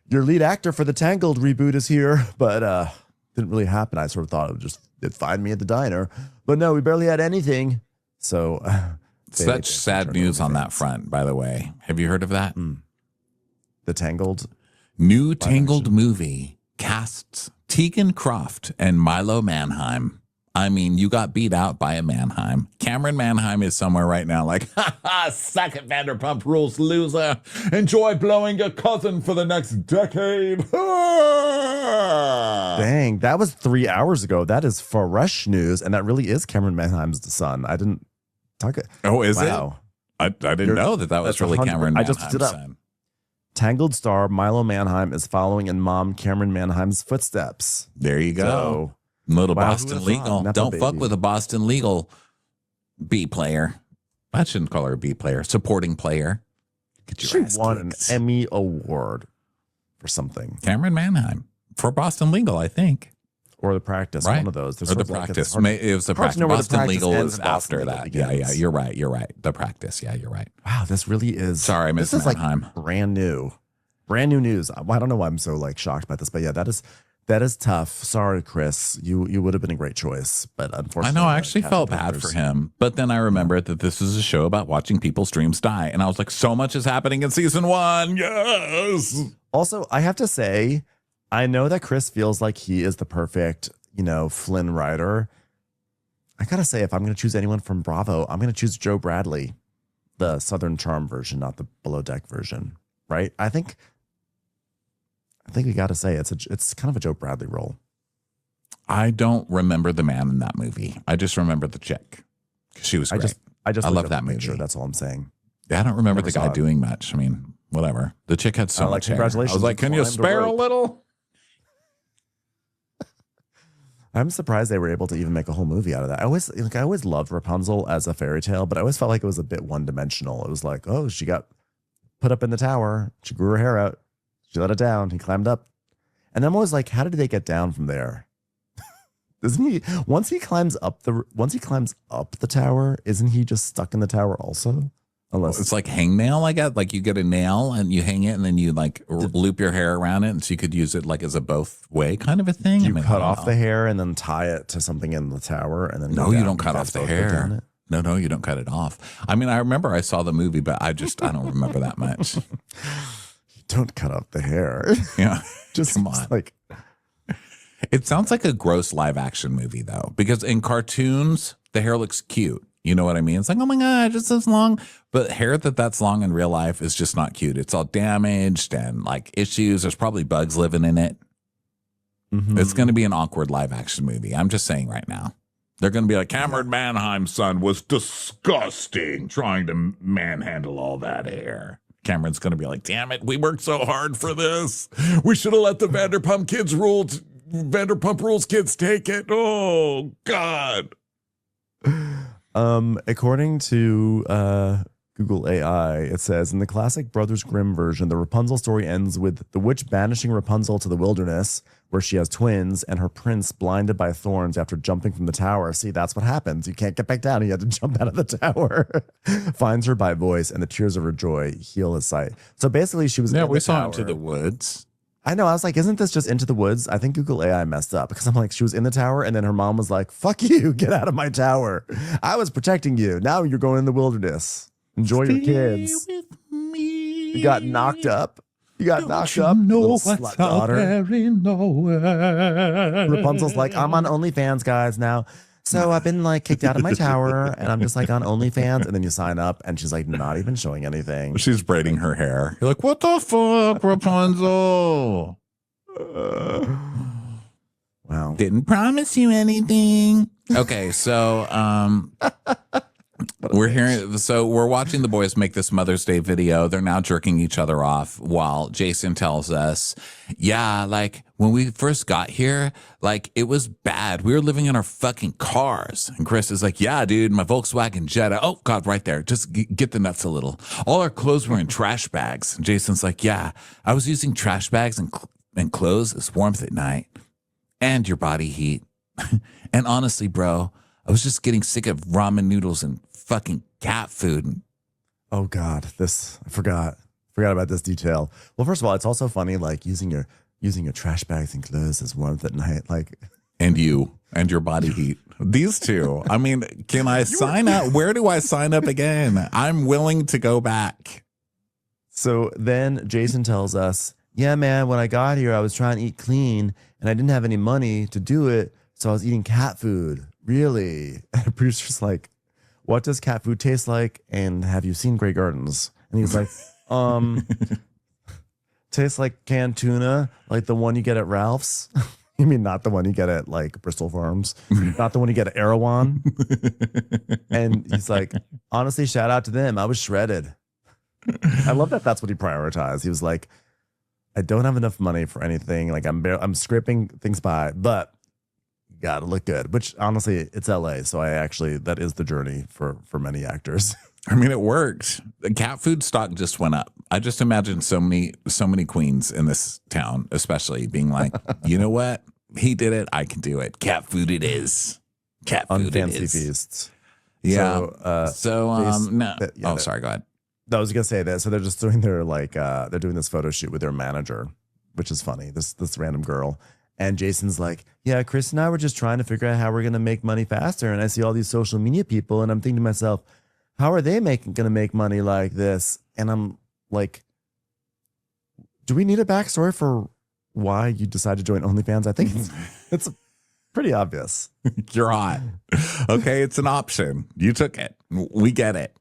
your lead actor for the Tangled reboot is here, but didn't really happen. I sort of thought it'd find me at the diner, but no, we barely had anything. So such sad news on that front, by the way. Have you heard of that? The Tangled? New Tangled movie casts Tegan Croft and Milo Manheim. I mean, you got beat out by a Manheim. Cameron Manheim is somewhere right now like, ha ha, suck it, Vanderpump Rules, loser. Enjoy blowing your cousin for the next decade. Dang, that was 3 hours ago. That is fresh news, and that really is Cameron Manheim's son. I didn't talk it. Oh, is it? I didn't know that was really Cameron Manheim's son. Tangled star Milo Manheim is following in mom Cameron Manheim's footsteps. There you go. Little Boston legal. Don't fuck with a Boston legal B player. I shouldn't call her a B player. Supporting player. She won an Emmy award for something. Cameron Manheim for Boston legal, I think. Or The Practice, right? One of those. Or The Practice. It was The Practice. Boston legal was after that. Yeah, you're right. The Practice. Yeah, you're right. Wow, this really is. Sorry, Miss Manheim. Like brand new news. I don't know why I'm so like shocked by this, but yeah, that is tough. Sorry, Chris. You would have been a great choice, but unfortunately, I know. I actually felt bad for him, but then I remembered that this is a show about watching people's dreams die, and I was like, so much is happening in season 1. Yes. Also, I have to say, I know that Chris feels like he is the perfect, Flynn writer. I gotta say, if I'm going to choose anyone from Bravo, I'm going to choose Joe Bradley, the Southern Charm version, not the Below Deck version. Right? I think we got to say it's kind of a Joe Bradley role. I don't remember the man in that movie. I just remember the chick. She was great. I love that movie. Picture, that's all I'm saying. Yeah, I don't remember the guy doing much. I mean, whatever. The chick had so much congratulations. Hair. I was like, can you spare a little? I'm surprised they were able to even make a whole movie out of that. I always loved Rapunzel as a fairy tale, but I always felt like it was a bit one-dimensional. It was like, oh, she got put up in the tower. She grew her hair out. She let it down. He climbed up. And I'm always like, how did they get down from there? Doesn't he once he climbs up the tower, isn't he just stuck in the tower also? Unless it's like hangnail, I guess. Like you get a nail and you hang it and then you like loop your hair around it, and so you could use it like as a both way kind of a thing. You cut off the hair and then tie it to something in the tower, and then no, you don't cut off the hair. No, you don't cut it off. I mean, I remember I saw the movie, but I don't remember that much. Don't cut off the hair. Yeah. Just come on. Like, it sounds like a gross live action movie though, because in cartoons, the hair looks cute. You know what I mean? It's like, oh my God, just this long. But hair that's long in real life is just not cute. It's all damaged and like issues. There's probably bugs living in it. Mm-hmm. It's going to be an awkward live action movie. I'm just saying right now. They're going to be like, Cameron Manheim's son was disgusting trying to manhandle all that hair. Cameron's going to be like, damn it, we worked so hard for this. We should have let the Vanderpump Rules kids take it. Oh, God. According to Google AI, it says, in the classic Brothers Grimm version, the Rapunzel story ends with the witch banishing Rapunzel to the wilderness, where she has twins, and her prince blinded by thorns after jumping from the tower. See, that's what happens. You can't get back down. You have to jump out of the tower. Finds her by voice, and the tears of her joy heal his sight. So basically, she was in we the saw tower. Into the Woods. I know. I was like, isn't this just Into the Woods? I think Google AI messed up, because I'm like, she was in the tower, and then her mom was like, fuck you, get out of my tower. I was protecting you. Now you're going in the wilderness. Enjoy your kids. You got knocked up. You got knocked up. Know what's out there in nowhere. Rapunzel's like, I'm on OnlyFans, guys, now. So I've been like kicked out of my tower, and I'm just like on OnlyFans. And then you sign up, and she's like not even showing anything. She's braiding her hair. You're like, what the fuck, Rapunzel? Wow. Didn't promise you anything. Okay, so We're hearing, so we're watching the boys make this Mother's Day video. They're now jerking each other off while Jason tells us, yeah, like when we first got here, like it was bad. We were living in our fucking cars. And Chris is like, yeah, dude, my Volkswagen Jetta. Oh, God, right there. Just get the nuts a little. All our clothes were in trash bags. And Jason's like, yeah, I was using trash bags and clothes as warmth at night and your body heat. And honestly, bro, I was just getting sick of ramen noodles and fucking cat food. Oh God, I forgot about this detail. Well, first of all, it's also funny, like using your trash bags and clothes as warmth at night, like. And you and your body heat. These two. I mean, can I sign up? Where do I sign up again? I'm willing to go back. So then Jason tells us, yeah, man, when I got here, I was trying to eat clean and I didn't have any money to do it. So I was eating cat food. Really? And the producer's like, what does cat food taste like? And have you seen Grey Gardens? And he's like, tastes like canned tuna, like the one you get at Ralph's. You mean not the one you get at like Bristol Farms, not the one you get at Erewhon? And he's like, honestly, shout out to them. I was shredded. I love that that's what he prioritized. He was like, I don't have enough money for anything. Like I'm scraping things by, but gotta look good, which honestly, it's LA. So that is the journey for many actors. I mean, it worked. The cat food stock just went up. I just imagine so many queens in this town, especially being like, you know what? He did it. I can do it. Cat food it is. Cat food it is. Feasts. Yeah. No. Sorry. Go ahead. I was gonna say that. So they're just doing their they're doing this photo shoot with their manager, which is funny. This random girl. And Jason's like, yeah, Chris and I were just trying to figure out how we're going to make money faster. And I see all these social media people and I'm thinking to myself, how are they going to make money like this? And I'm like, do we need a backstory for why you decided to join OnlyFans? I think it's pretty obvious. You're hot. Okay, it's an option. You took it. We get it.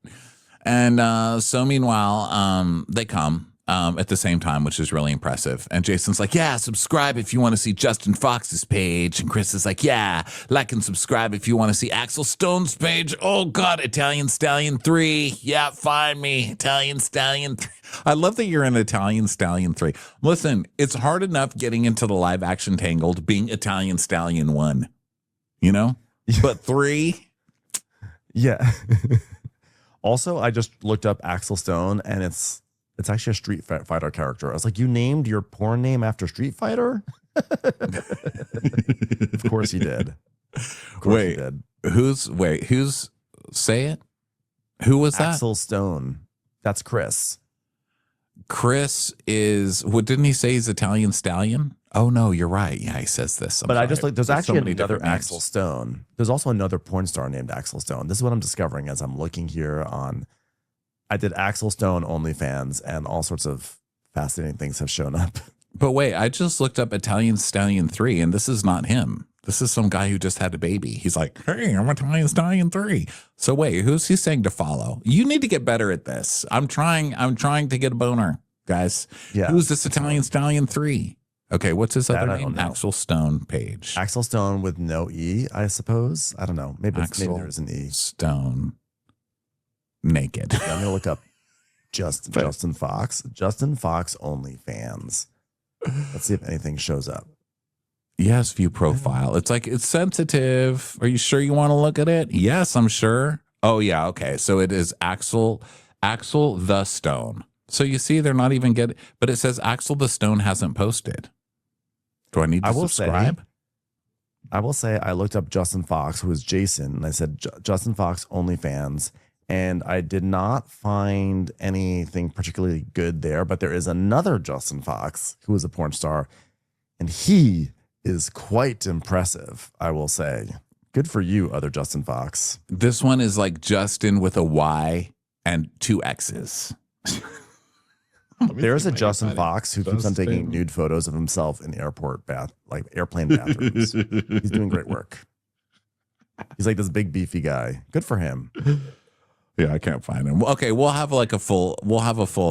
And so meanwhile, they come. At the same time, which is really impressive. And Jason's like, yeah, subscribe if you want to see Justin Fox's page. And Chris is like, yeah, like and subscribe if you want to see Axel Stone's page. Oh, God, Italian Stallion 3. Yeah, find me, Italian Stallion 3. I love that you're in Italian Stallion 3. Listen, it's hard enough getting into the live action Tangled being Italian Stallion 1, you know? But 3? Yeah. Also, I just looked up Axel Stone and it's actually a Street Fighter character. I was like, you named your porn name after Street Fighter? Of course he did. Wait, who's say it? Who was that? Axel Stone. That's Chris. Chris is, what didn't he say he's Italian Stallion? Oh no, you're right. Yeah, he says this. But I just like, there's actually another Axel Stone. There's also another porn star named Axel Stone. This is what I'm discovering as I'm looking here on, I did Axel Stone OnlyFans and all sorts of fascinating things have shown up. But wait, I just looked up Italian Stallion 3 and this is not him. This is some guy who just had a baby. He's like, hey, I'm Italian Stallion 3. So wait, who's he saying to follow? You need to get better at this. I'm trying to get a boner, guys. Yeah. Who's this Italian Stallion 3? Okay, what's his other name? Axel Stone page. Axel Stone with no E, I suppose. I don't know. Maybe there's an E. Stone. Naked. Yeah, I'm gonna look up Justin Fox. Justin Fox OnlyFans. Let's see if anything shows up. Yes, view profile. It's like, it's sensitive. Are you sure you want to look at it? Yes, I'm sure. Oh yeah, okay. So it is Axel the Stone. So you see, they're not even getting, but it says Axel the Stone hasn't posted. Do I need to subscribe? I will say I looked up Justin Fox, who is Jason, and I said Justin Fox OnlyFans. And I did not find anything particularly good there, but there is another Justin Fox who is a porn star, and he is quite impressive, I will say. Good for you, other Justin Fox. This one is like Justin with a Y and 2 X's. There's a Justin Fox who keeps on taking nude photos of himself in airplane bathrooms. He's doing great work. He's like this big beefy guy. Good for him. Yeah, I can't find him. Okay, we'll have a full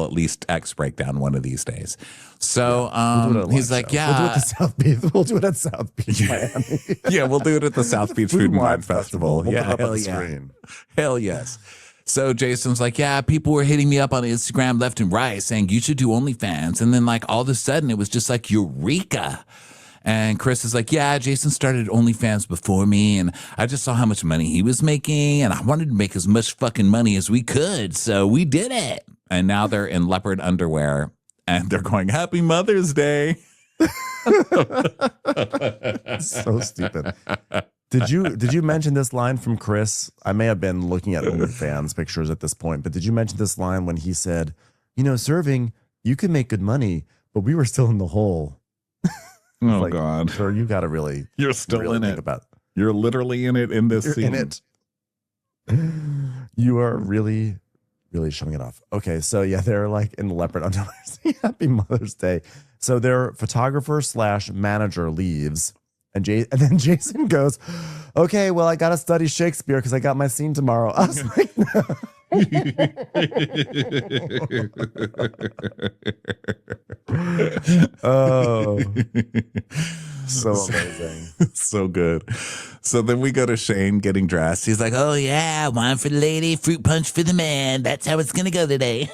at least X breakdown one of these days. So he's like, yeah, we'll do it at South Beach. We'll do it at South Beach, Miami. Yeah, we'll do it at the South Beach Food and Wine Festival. We'll Yeah, put it up on the screen. Hell yes. So Jason's like, yeah, people were hitting me up on Instagram left and right saying you should do OnlyFans. And then like all of a sudden it was just like eureka. And Chris is like, yeah, Jason started OnlyFans before me, and I just saw how much money he was making, and I wanted to make as much fucking money as we could, so we did it. And now they're in leopard underwear, and they're going, Happy Mother's Day. So stupid. Did you mention this line from Chris? I may have been looking at OnlyFans pictures at this point, but did you mention this line when he said, serving, you can make good money, but we were still in the hole? Oh, like, God. Sir, you got to really. You're still really in it. You're literally in it in this scene. In it. You are really, really showing it off. Okay, so yeah, they're like in leopard underwear. Happy Mother's Day. So their photographer / manager leaves, and then Jason goes, okay, well, I got to study Shakespeare because I got my scene tomorrow. I was like, no. Oh, so amazing. So good. So then we go to Shane getting dressed. He's like, oh yeah, wine for the lady, fruit punch for the man. That's how it's gonna go today.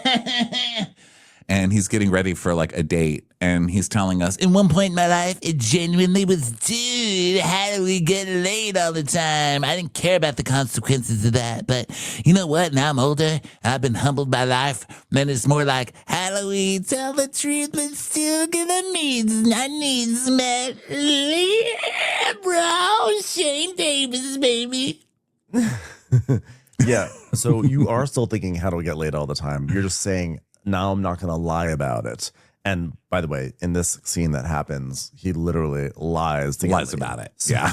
And he's getting ready for like a date, and he's telling us, in one point in my life, it genuinely was, dude, how do we get laid all the time? I didn't care about the consequences of that, but you know what? Now I'm older, I've been humbled by life, then it's more like, how do we tell the truth, but still get the needs met? Yeah, bro, Shane Davis, baby. Yeah, so you are still thinking, how do we get laid all the time? You're just saying, now I'm not going to lie about it. And by the way, in this scene that happens, he literally lies about it. Yeah.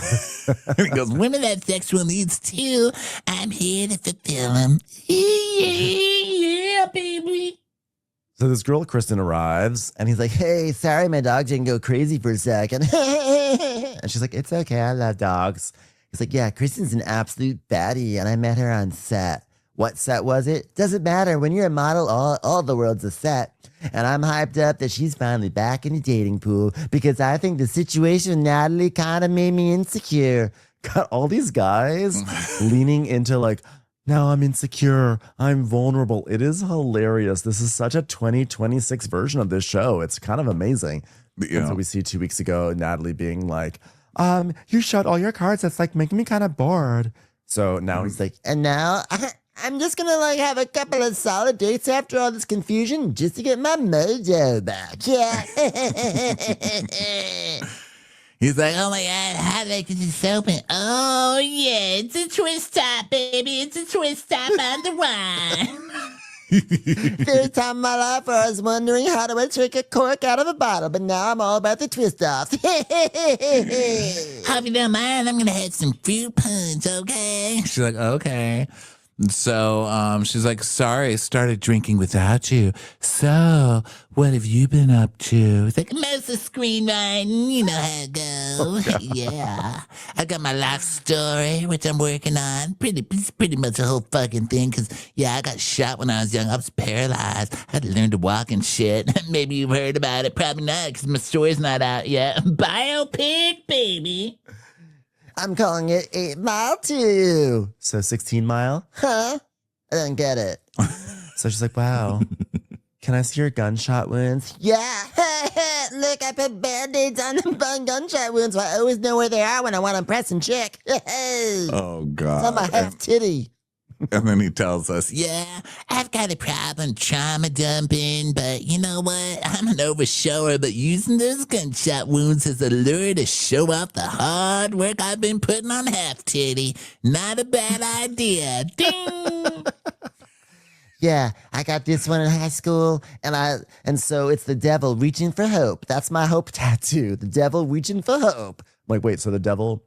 He goes, women have sexual needs too. I'm here to fulfill them. Yeah, baby. So this girl, Kristen, arrives, and he's like, hey, sorry my dog didn't go crazy for a second. And she's like, it's okay, I love dogs. He's like, yeah, Kristen's an absolute baddie, and I met her on set. What set was it? Doesn't matter. When you're a model, all the world's a set. And I'm hyped up that she's finally back in the dating pool because I think the situation with Natalie kind of made me insecure. Got all these guys leaning into like, now I'm insecure. I'm vulnerable. It is hilarious. This is such a 2026 version of this show. It's kind of amazing. And so we see 2 weeks ago, Natalie being like, you showed all your cards. That's like making me kind of bored. So now he's like, and now I'm just gonna like have a couple of solid dates after all this confusion just to get my mojo back. Yeah. He's like, oh my God, how did I get this open? Oh yeah, it's a twist top, baby. It's a twist top on the wine. First time in my life where I was wondering how do I trick a cork out of a bottle, but now I'm all about the twist off. Hope you don't mind, I'm gonna have some fruit punch, okay? She's like, okay. So she's like, sorry, I started drinking without you. So what have you been up to? It's like, most of screenwriting, you know how it goes. Yeah. I got my life story, which I'm working on. Pretty much the whole fucking thing. Because, yeah, I got shot when I was young. I was paralyzed. I had to learn to walk and shit. Maybe you've heard about it. Probably not, because my story's not out yet. Biopic, baby. I'm calling it 8 Mile 2. So 16 Mile? Huh? I didn't get it. So she's like, wow. Can I see your gunshot wounds? Yeah. Look, I put Band-Aids on the gunshot wounds, so I always know where they are when I want to press and check. Oh, God. It's on my half titty. And then he tells us, yeah, I've got a problem trauma dumping, but you know what? I'm an overshower, but using those gunshot wounds as a lure to show off the hard work I've been putting on half titty. Not a bad idea. Ding! Yeah, I got this one in high school, and so it's the devil reaching for hope. That's my hope tattoo. The devil reaching for hope. I'm like, wait, so the devil...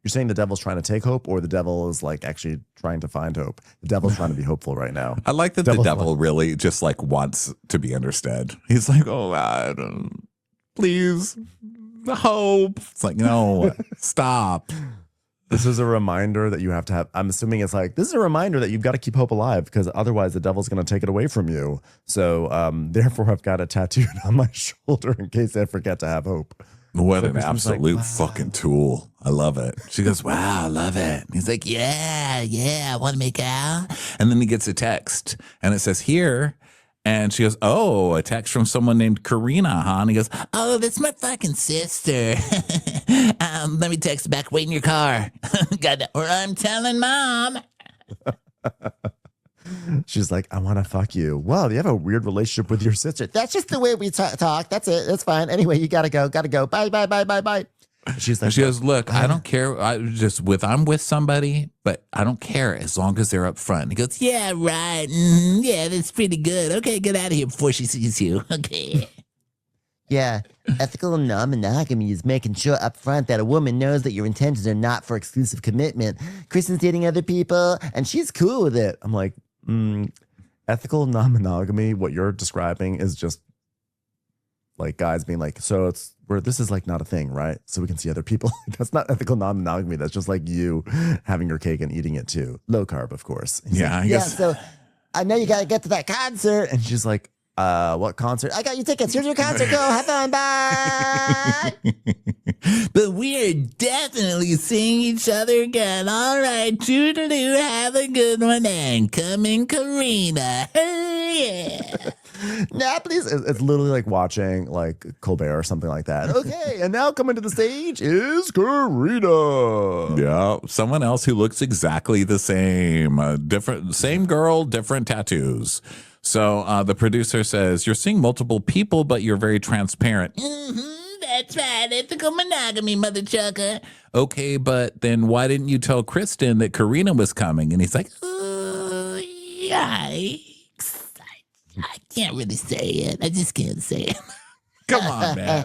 You're saying the devil's trying to take hope, or the devil is like actually trying to find hope? The devil's trying to be hopeful right now. I like that the devil really just like wants to be understood. He's like, oh God, please, hope. It's like, no, stop. This is a reminder that you have to have. I'm assuming it's like, this is a reminder that you've got to keep hope alive because otherwise the devil's going to take it away from you. So therefore, I've got it tattooed on my shoulder in case I forget to have hope. What an absolute fucking tool. I love it. She goes, wow, I love it. And he's like, yeah, I want to make out. And then he gets a text and it says here. And she goes, oh, a text from someone named Karina, huh? And he goes, oh, that's my fucking sister. Let me text back, wait in your car. Or I'm telling mom. She's like, I want to fuck you. Well, you have a weird relationship with your sister. That's just the way we talk. That's it. That's fine. Anyway, you got to go. Bye. She's like, she goes, look, I don't care. I'm with somebody, but I don't care as long as they're up front. He goes, yeah, right. Yeah, that's pretty good. Okay, get out of here before she sees you. Okay. Yeah, ethical non-monogamy is making sure up front that a woman knows that your intentions are not for exclusive commitment. Kristen's dating other people, and she's cool with it. I'm like, ethical non-monogamy, what you're describing is just like guys being like, so it's where this is like not a thing, right? So we can see other people. That's not ethical non-monogamy. That's just like you having your cake and eating it too. Low carb, of course. Yeah, I guess. So I know you got to get to that concert. And she's like, what concert? I got you tickets. Here's your concert. Go, have fun. Bye. But we're definitely seeing each other again. All right, toodaloo, have a good one, and coming, Karina. Yeah. Nah, please. It's literally like watching like Colbert or something like that. Okay, and now coming to the stage is Karina. Yeah, someone else who looks exactly the same. Same girl, different tattoos. So the producer says, you're seeing multiple people, but you're very transparent. That's right. Ethical monogamy, mother chucker. Okay, but then why didn't you tell Kristen that Karina was coming? And he's like, oh, yikes. I can't really say it. I just can't say it. Come on, man.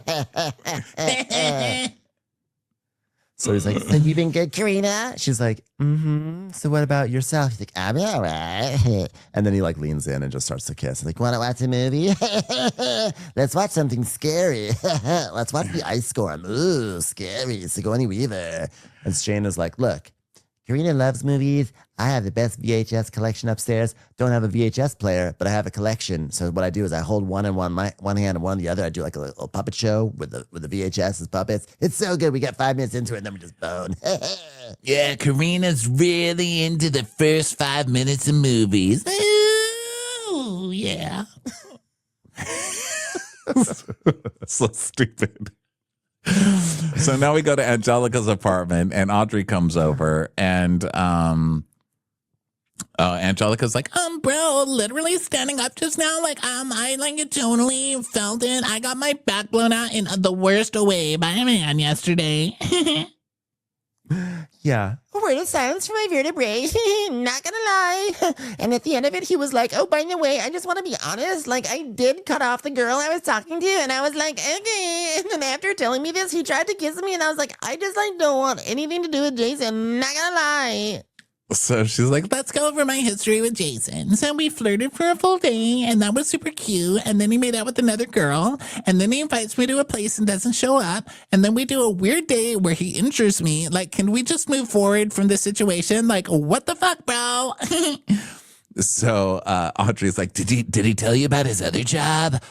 So he's like, so you've been good, Karina? She's like, so what about yourself? He's like, I'm all right. And then he like leans in and just starts to kiss. Like, want to watch a movie? Let's watch something scary. Let's watch The Ice Storm. Ooh, scary. Sigourney Weaver. And Shane is like, look, Karina loves movies. I have the best VHS collection upstairs. Don't have a VHS player, but I have a collection. So what I do is I hold one in one hand and one in the other. I do like a little puppet show with the VHS as puppets. It's so good. We get 5 minutes into it and then we just bone. Yeah, Karina's really into the first 5 minutes of movies. Ooh, yeah. So stupid. So now we go to Angelica's apartment and Audrey comes over and Angelica's like, bro, literally standing up just now, like, I like it totally felt it. I got my back blown out in the worst way by a man yesterday. Yeah. A word of silence for my vertebrae. Not gonna lie. And at the end of it, he was like, oh, by the way, I just want to be honest. Like, I did cut off the girl I was talking to, and I was like, okay. And then after telling me this, he tried to kiss me, and I was like, I just like don't want anything to do with Jason. Not gonna lie. So she's like, let's go over my history with Jason. So we flirted for a full day, and that was super cute. And then he made out with another girl. And then he invites me to a place and doesn't show up. And then we do a weird day where he injures me. Like, can we just move forward from this situation? Like, what the fuck, bro? So Audrey's like, did he tell you about his other job?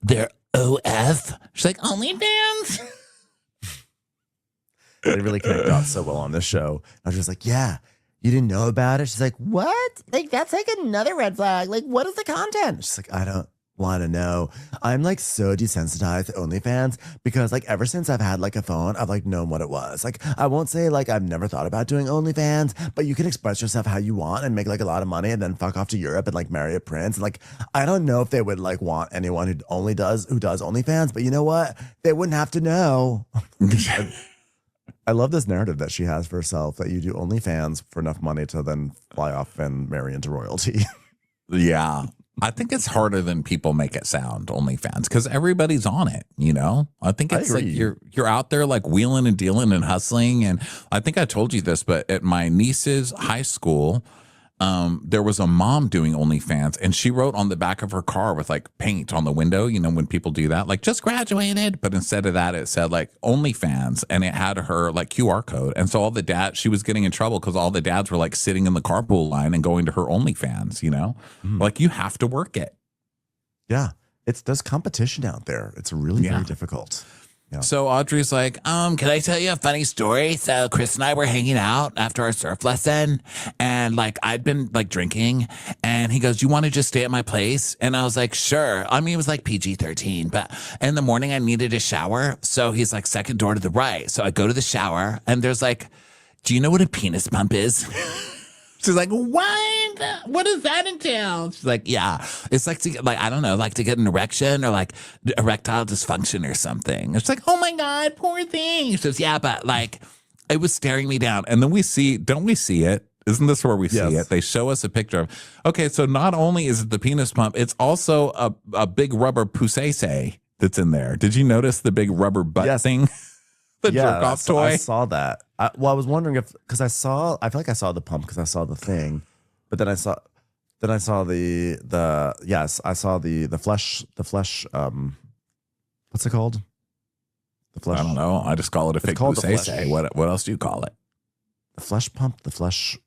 Their OF? She's like, OnlyFans? They really connect out so well on this show. I was just like, yeah. You didn't know about it? She's like, what? Like, that's like another red flag. Like, what is the content? She's like, I don't want to know. I'm like so desensitized to OnlyFans because like ever since I've had like a phone, I've like known what it was. Like, I won't say like I've never thought about doing OnlyFans, but you can express yourself how you want and make like a lot of money and then fuck off to Europe and like marry a prince. And like, I don't know if they would like want anyone who does OnlyFans, but you know what? They wouldn't have to know. I love this narrative that she has for herself, that you do OnlyFans for enough money to then fly off and marry into royalty. Yeah. I think it's harder than people make it sound, OnlyFans, because everybody's on it, you know? I think it's like you're out there like wheeling and dealing and hustling. And I think I told you this, but at my niece's high school, there was a mom doing OnlyFans, and she wrote on the back of her car with like paint on the window, you know, when people do that, like just graduated. But instead of that, it said like OnlyFans, and it had her like QR code. And so all the dads, she was getting in trouble because all the dads were like sitting in the carpool line and going to her OnlyFans, you know, like you have to work it. Yeah. There's competition out there. It's really very difficult. Yeah. So Audrey's like, can I tell you a funny story? So Chris and I were hanging out after our surf lesson, and like I'd been like drinking, and he goes, "You want to just stay at my place?" And I was like, "Sure." I mean, it was like PG-13, but in the morning I needed a shower. So he's like, "Second door to the right." So I go to the shower, and there's like, "Do you know what a penis pump is?" She's like, "What? What does that entail?" She's like, "Yeah, it's like to get, like, I don't know, like to get an erection or like erectile dysfunction or something." It's like, "Oh my God, poor thing." She says, "Yeah, but like it was staring me down." And then don't we see it? Isn't this where we see it? They show us a picture of, okay, so not only is it the penis pump, it's also a big rubber poussesse that's in there. Did you notice the big rubber butt thing? The jerk off toy. I saw that. I was wondering because I feel like I saw the pump because I saw the thing, but then I saw the flesh. What's it called? The flesh. I don't know. I just call it a fake poussesse. What else do you call it? The flesh pump. The flesh.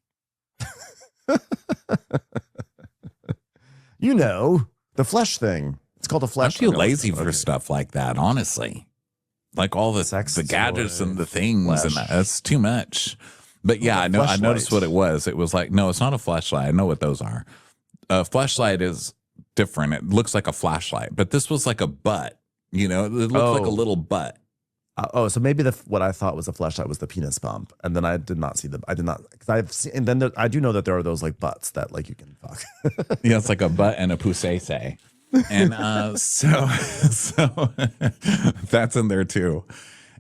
You know, the flesh thing. It's called a flesh. I'm too lazy for stuff like that, honestly. Like all the gadgets and the things and that's too much. But yeah, I noticed what it was. It was like, no, it's not a flashlight. I know what those are. A flashlight is different. It looks like a flashlight, but this was like a butt. You know, it looked like a little butt. So maybe what I thought was a flashlight was the penis pump, and then I did not see because I've seen, and then I do know that there are those like butts that like you can fuck. Yeah, it's like a butt and a poussesse. And so that's in there too.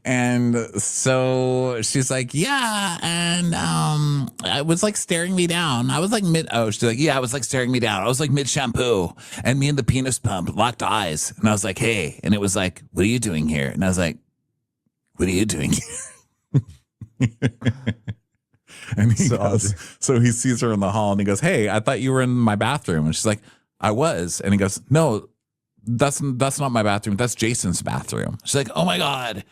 And so she's like, yeah, and I was like staring me down. I was like she's like, yeah, I was like staring me down. I was like mid shampoo, and me and the penis pump locked eyes, and I was like, hey, and it was like, what are you doing here? And I was like, what are you doing here? And he goes, so he sees her in the hall, and he goes, hey, I thought you were in my bathroom. And she's like, I was. And he goes, no, that's not my bathroom. That's Jason's bathroom. She's like, oh my God.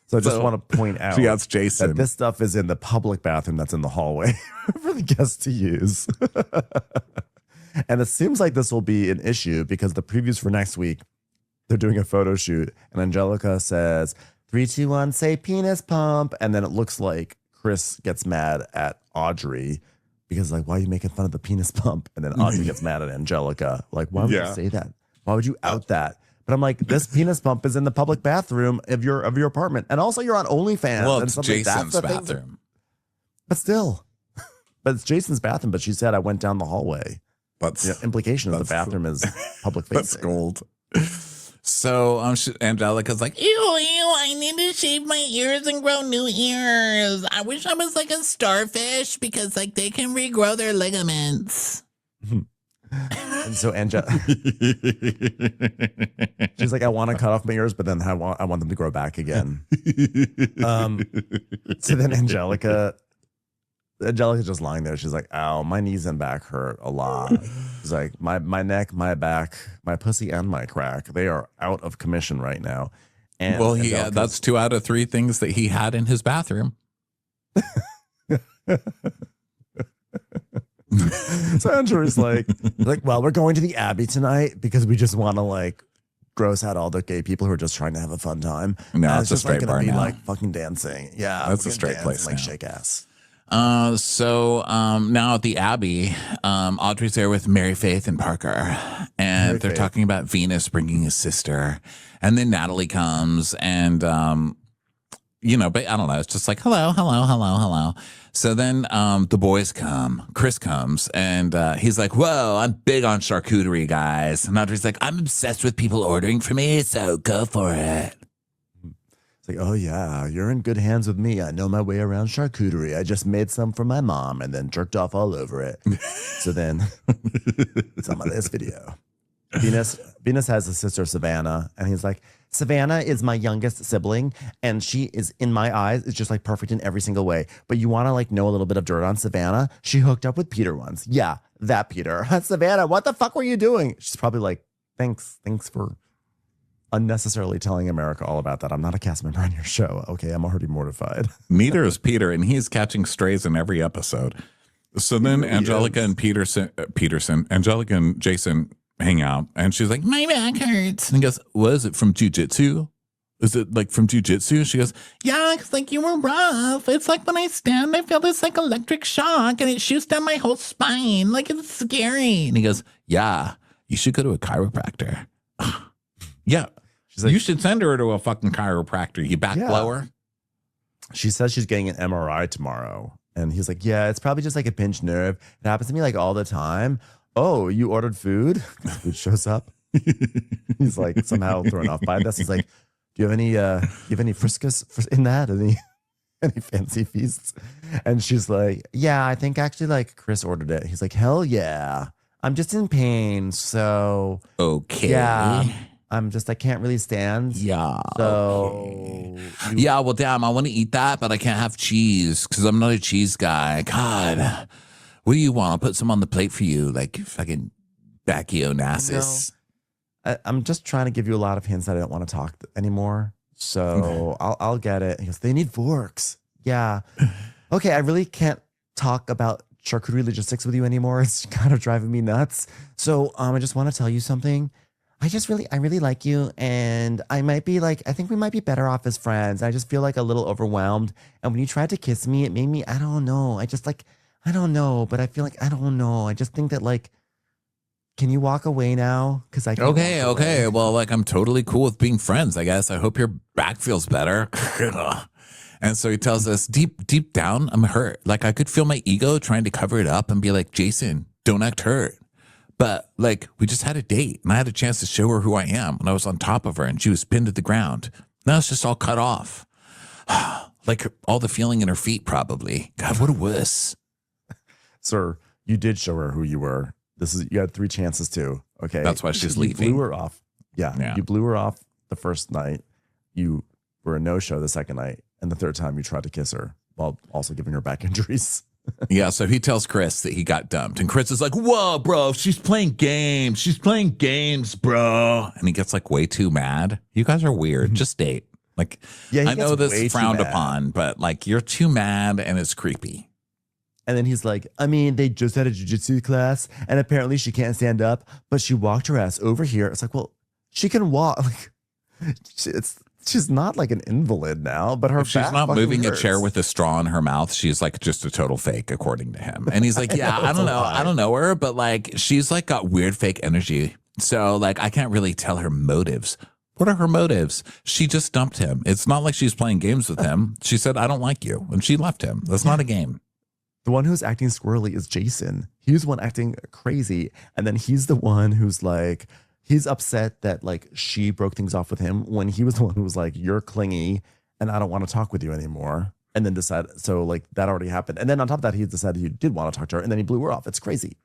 So I just want to point out that's Jason. That this stuff is in the public bathroom that's in the hallway for the guests to use. And it seems like this will be an issue because the previews for next week, they're doing a photo shoot, and Angelica says, 3, 2, 1, say penis pump. And then it looks like Chris gets mad at Audrey because like, why are you making fun of the penis pump? And then Audrey gets mad at Angelica. Like, why would you say that? Why would you out that? But I'm like, this penis pump is in the public bathroom of your apartment. And also you're on OnlyFans. Well, it's Jason's bathroom. But still. But it's Jason's bathroom. But she said I went down the hallway. But implication is the bathroom is public facing. That's gold. So Angelica's like, ew, I need to shave my ears and grow new ears. I wish I was like a starfish because like they can regrow their ligaments. And so she's like, I want to cut off my ears, but then I want them to grow back again. So then Angelica's just lying there. She's like, ow, my knees and back hurt a lot. She's like, my neck, my back, my pussy, and my crack, they are out of commission right now. And well, that's 2 out of 3 things that he had in his bathroom. So Andrew's like, well, we're going to the Abbey tonight because we just want to like gross out all the gay people who are just trying to have a fun time. No, it's just like bar be now. Like fucking dancing. Yeah, that's a straight place. Like shake ass. So now at the Abbey, Audrey's there with Mary Faith and Parker, and they're talking about Venus bringing his sister, and then Natalie comes, and but I don't know, it's just like hello. So then the boys come, Chris comes, and he's like, whoa, I'm big on charcuterie, guys. And Audrey's like, I'm obsessed with people ordering for me, so go for it. Like, oh yeah, you're in good hands with me. I know my way around charcuterie. I just made some for my mom and then jerked off all over it. So then some of this video. Venus has a sister, Savannah, and he's like, Savannah is my youngest sibling, and she is, in my eyes, is just like perfect in every single way. But you want to like know a little bit of dirt on Savannah? She hooked up with Peter once. Yeah, that Peter. Savannah, what the fuck were you doing? She's probably like, thanks for unnecessarily telling America all about that. I'm not a cast member on your show. Okay, I'm already mortified. Neither is Peter, and he's catching strays in every episode. So then Angelica and Angelica and Jason hang out, and she's like, my back hurts. And he goes, what is it, from jujitsu? Is it like from jujitsu? She goes, yeah, it's like you were rough. It's like when I stand, I feel this like electric shock, and it shoots down my whole spine. Like, it's scary. And he goes, yeah, you should go to a chiropractor. Yeah. She's like, you should send her to a fucking chiropractor, you back blower. She says she's getting an MRI tomorrow. And he's like, yeah, it's probably just like a pinched nerve. It happens to me like all the time. Oh, you ordered food? Food shows up. He's like somehow thrown off by this. He's like, do you have any Friskus in that? Any fancy feasts? And she's like, yeah, I think actually like Chris ordered it. He's like, hell yeah. I'm just in pain. So okay. Yeah. I can't really stand. Yeah. So yeah, well, damn, I want to eat that, but I can't have cheese because I'm not a cheese guy. God, what do you want? I'll put some on the plate for you, like fucking Bacchionassus. No, I'm just trying to give you a lot of hints that I don't want to talk anymore. So I'll get it. He goes, they need forks. Yeah. Okay, I really can't talk about charcuterie logistics with you anymore. It's kind of driving me nuts. So I just want to tell you something. I really like you, and I think we might be better off as friends. I just feel like a little overwhelmed. And when you tried to kiss me, it made me, I don't know. I don't know, but I feel like, I don't know. I just think that like, can you walk away now? Because I can't. Okay. Well, like, I'm totally cool with being friends, I guess. I hope your back feels better. And so he tells us, deep down, I'm hurt. Like, I could feel my ego trying to cover it up and be like, Jason, don't act hurt. But like, we just had a date, and I had a chance to show her who I am, and I was on top of her, and she was pinned to the ground. Now it's just all cut off. Like all the feeling in her feet, probably. God, what a wuss. Sir, you did show her who you were. You had 3 chances to. Okay, that's why she's leaving. You blew her off. Yeah, you blew her off the first night. You were a no-show the second night, and the third time you tried to kiss her while also giving her back injuries. Yeah, so he tells Chris that he got dumped, and Chris is like, whoa, bro, she's playing games, bro. And he gets like way too mad. You guys are weird. Just date. Like, I know this is frowned upon, but like, you're too mad, and it's creepy. And then he's like, I mean, they just had a jiu-jitsu class, and apparently she can't stand up, but she walked her ass over here. It's like, well, she can walk. Like, she's not like an invalid now, but her she's not moving hurts. A chair with a straw in her mouth. She's like just a total fake, according to him. And he's like, yeah, I don't know. I don't know her, but like, she's like got weird fake energy. So like, I can't really tell her motives. What are her motives? She just dumped him. It's not like she's playing games with him. She said, I don't like you. And she left him. That's not a game. The one who's acting squirrely is Jason. He's the one acting crazy. And then he's the one who's like, he's upset that like she broke things off with him when he was the one who was like, you're clingy and I don't want to talk with you anymore. And then decided, so like that already happened. And then on top of that, he decided he did want to talk to her, and then he blew her off. It's crazy.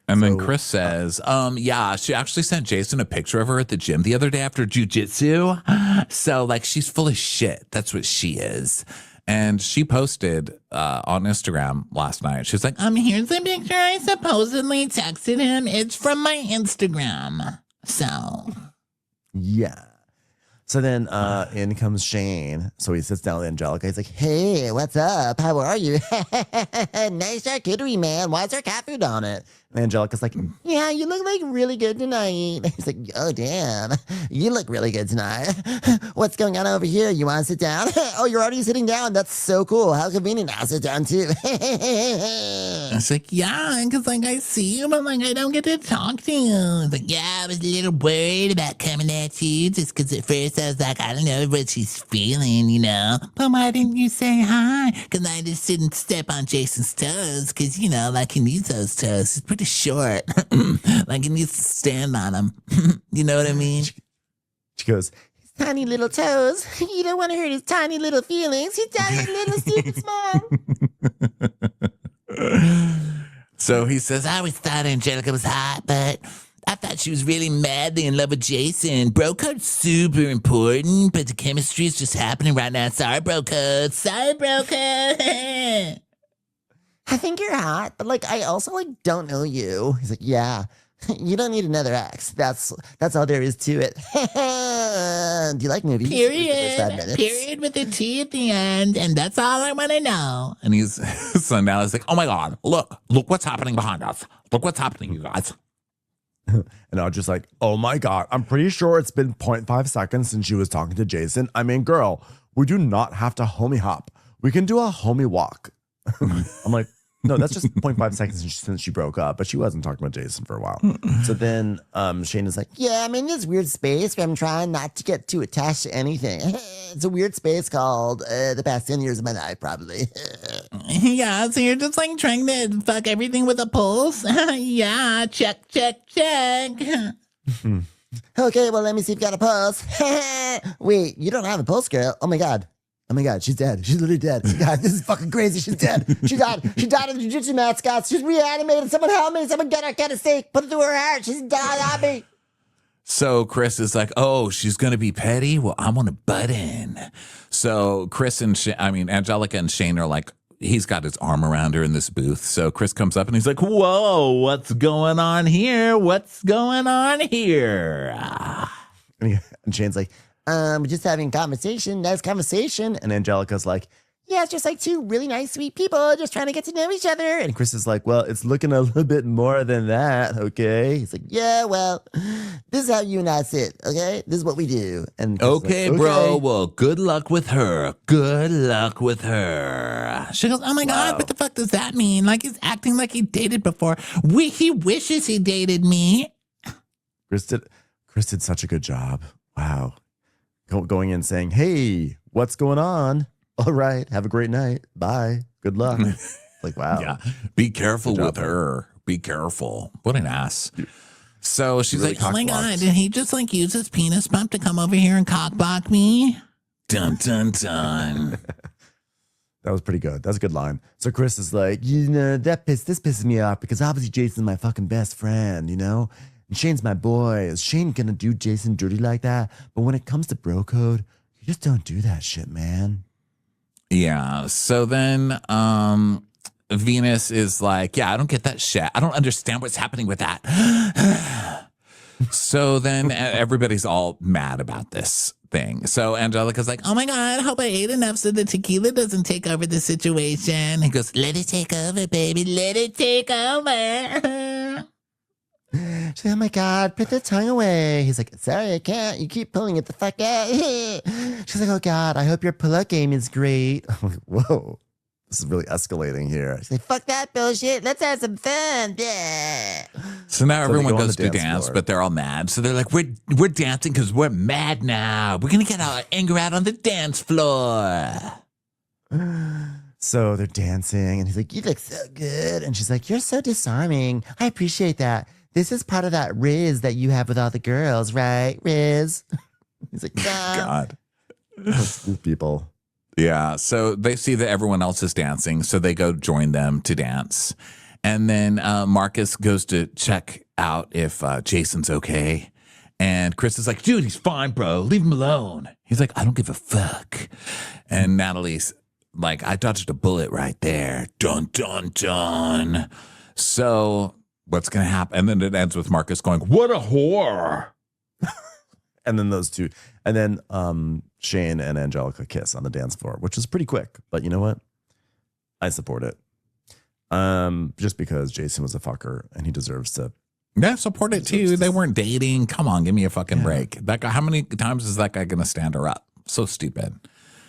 And then Chris says, yeah, she actually sent Jason a picture of her at the gym the other day after jujitsu. So like, she's full of shit. That's what she is. And she posted on Instagram last night. She's like, here's the picture I supposedly texted him. It's from my Instagram. So, yeah. So then in comes Shane. So he sits down with Angelica. He's like, hey, what's up? How are you? Nice charcuterie, man. Why is there cat food on it? And Angelica's like, yeah, you look like really good tonight. He's like, oh, damn. You look really good tonight. What's going on over here? You want to sit down? Oh, you're already sitting down. That's so cool. How convenient. I'll sit down too. It's like, yeah, because like I see you, but like I don't get to talk to you. It's like, yeah, I was a little worried about coming at you just because at first I was like, I don't know what she's feeling, you know. But why didn't you say hi? Because I just didn't step on Jason's toes because, you know, like he needs those toes. He's pretty short. Like he needs to stand on them. You know what I mean? She goes, his tiny little toes. You don't want to hurt his tiny little feelings. He's tiny little stupid small. So he says, I always thought Angelica was hot, but I I thought she was really madly in love with Jason. Bro code's super important, but the chemistry is just happening right now. Sorry, bro code. Sorry, bro code. I think you're hot, but like I also like don't know you. He's like, yeah, you don't need another ex. That's all there is to it. Do you like movies? Period with a T at the end, and that's all I want to know. And so now he's like, oh my God, look what's happening behind us. Look what's happening, you guys. And I was just like, oh my God, I'm pretty sure it's been 0.5 seconds since she was talking to Jason. I mean, girl, we do not have to homie hop. We can do a homie walk. I'm like, no, that's just 0.5 seconds since she broke up, but she wasn't talking about Jason for a while. So then Shane is like, yeah, I'm in this weird space where I'm trying not to get too attached to anything. It's a weird space called the past 10 years of my life, probably. Yeah, so you're just like trying to fuck everything with a pulse? Yeah, check. Okay, well, let me see if you got a pulse. Wait, you don't have a pulse, girl. Oh my God, she's dead. She's literally dead. God, this is fucking crazy. She's dead. She died in the jiu-jitsu mat, Scott. She's reanimated. Someone help me. Someone get a stake. Put it through her heart. She's died on me. So Chris is like, oh, she's going to be petty? Well, I'm going to butt in. So Chris and Angelica and Shane are like, he's got his arm around her in this booth. So Chris comes up and he's like, whoa, what's going on here? and Shane's like, we're just having conversation. Nice conversation. And Angelica's like, yeah, it's just like two really nice, sweet people just trying to get to know each other. and Chris is like, well, it's looking a little bit more than that, okay? He's like, yeah, well, this is how you and I sit, okay? This is what we do. And okay, like, bro, well, good luck with her. She goes, oh my God, what the fuck does that mean? Like he's acting like he dated before. He wishes he dated me. Chris did such a good job. Wow. Going in saying, hey, what's going on? All right, have a great night. Bye. Good luck. Like, wow. Yeah. Be careful with her. Be careful. What an ass. So she's really like, oh my God, did he just like use his penis pump to come over here and cockblock me? Dun, dun, dun. That was pretty good. That's a good line. So Chris is like, this pisses me off because obviously Jason's my fucking best friend, And Shane's my boy. Is Shane gonna do Jason dirty like that? But when it comes to bro code, you just don't do that shit, man. Yeah. So then Venus is like, yeah, I don't get that shit. I don't understand what's happening with that. So then everybody's all mad about this thing. So Angelica's like, oh my God, I hope I ate enough so the tequila doesn't take over the situation. He goes, let it take over, baby. Let it take over. She's like, oh my God, put the tongue away. He's like, sorry, I can't. You keep pulling it the fuck out. She's like, oh God, I hope your pull-out game is great. I'm like, whoa, this is really escalating here. She's like, fuck that bullshit. Let's have some fun. Yeah. So now everyone goes to dance, but they're all mad. So they're like, we're dancing because we're mad now. We're going to get our anger out on the dance floor. So they're dancing, and he's like, you look so good. And she's like, you're so disarming. I appreciate that. This is part of that Riz that you have with all the girls, right, Riz? He's like, nah. God. These people. Yeah, so they see that everyone else is dancing, so they go join them to dance. And then Marcus goes to check out if Jason's okay. And Chris is like, dude, he's fine, bro. Leave him alone. He's like, I don't give a fuck. And Natalie's like, I dodged a bullet right there. Dun, dun, dun. So what's going to happen? And then it ends with Marcus going, what a whore. And then those two. And then Shane and Angelica kiss on the dance floor, which is pretty quick. But you know what? I support it. Just because Jason was a fucker and he deserves to. Yeah, support it too. They weren't dating. Come on, give me a fucking break. That guy, how many times is that guy going to stand her up? So stupid.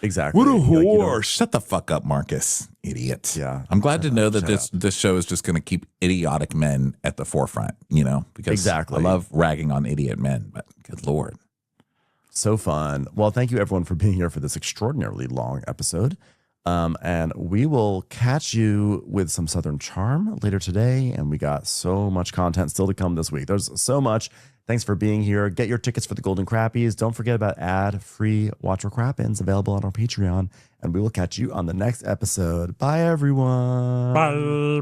Exactly. What a whore. Shut the fuck up, Marcus. Idiot. Yeah. I'm glad to know that this show is just going to keep idiotic men at the forefront, because I love ragging on idiot men, but good Lord. So fun. Well, thank you everyone for being here for this extraordinarily long episode. And we will catch you with some Southern Charm later today. And we got so much content still to come this week. There's so much. Thanks for being here. Get your tickets for the Golden Crappies. Don't forget about ad-free Watch for Crappens available on our Patreon. And we will catch you on the next episode. Bye, everyone. Bye.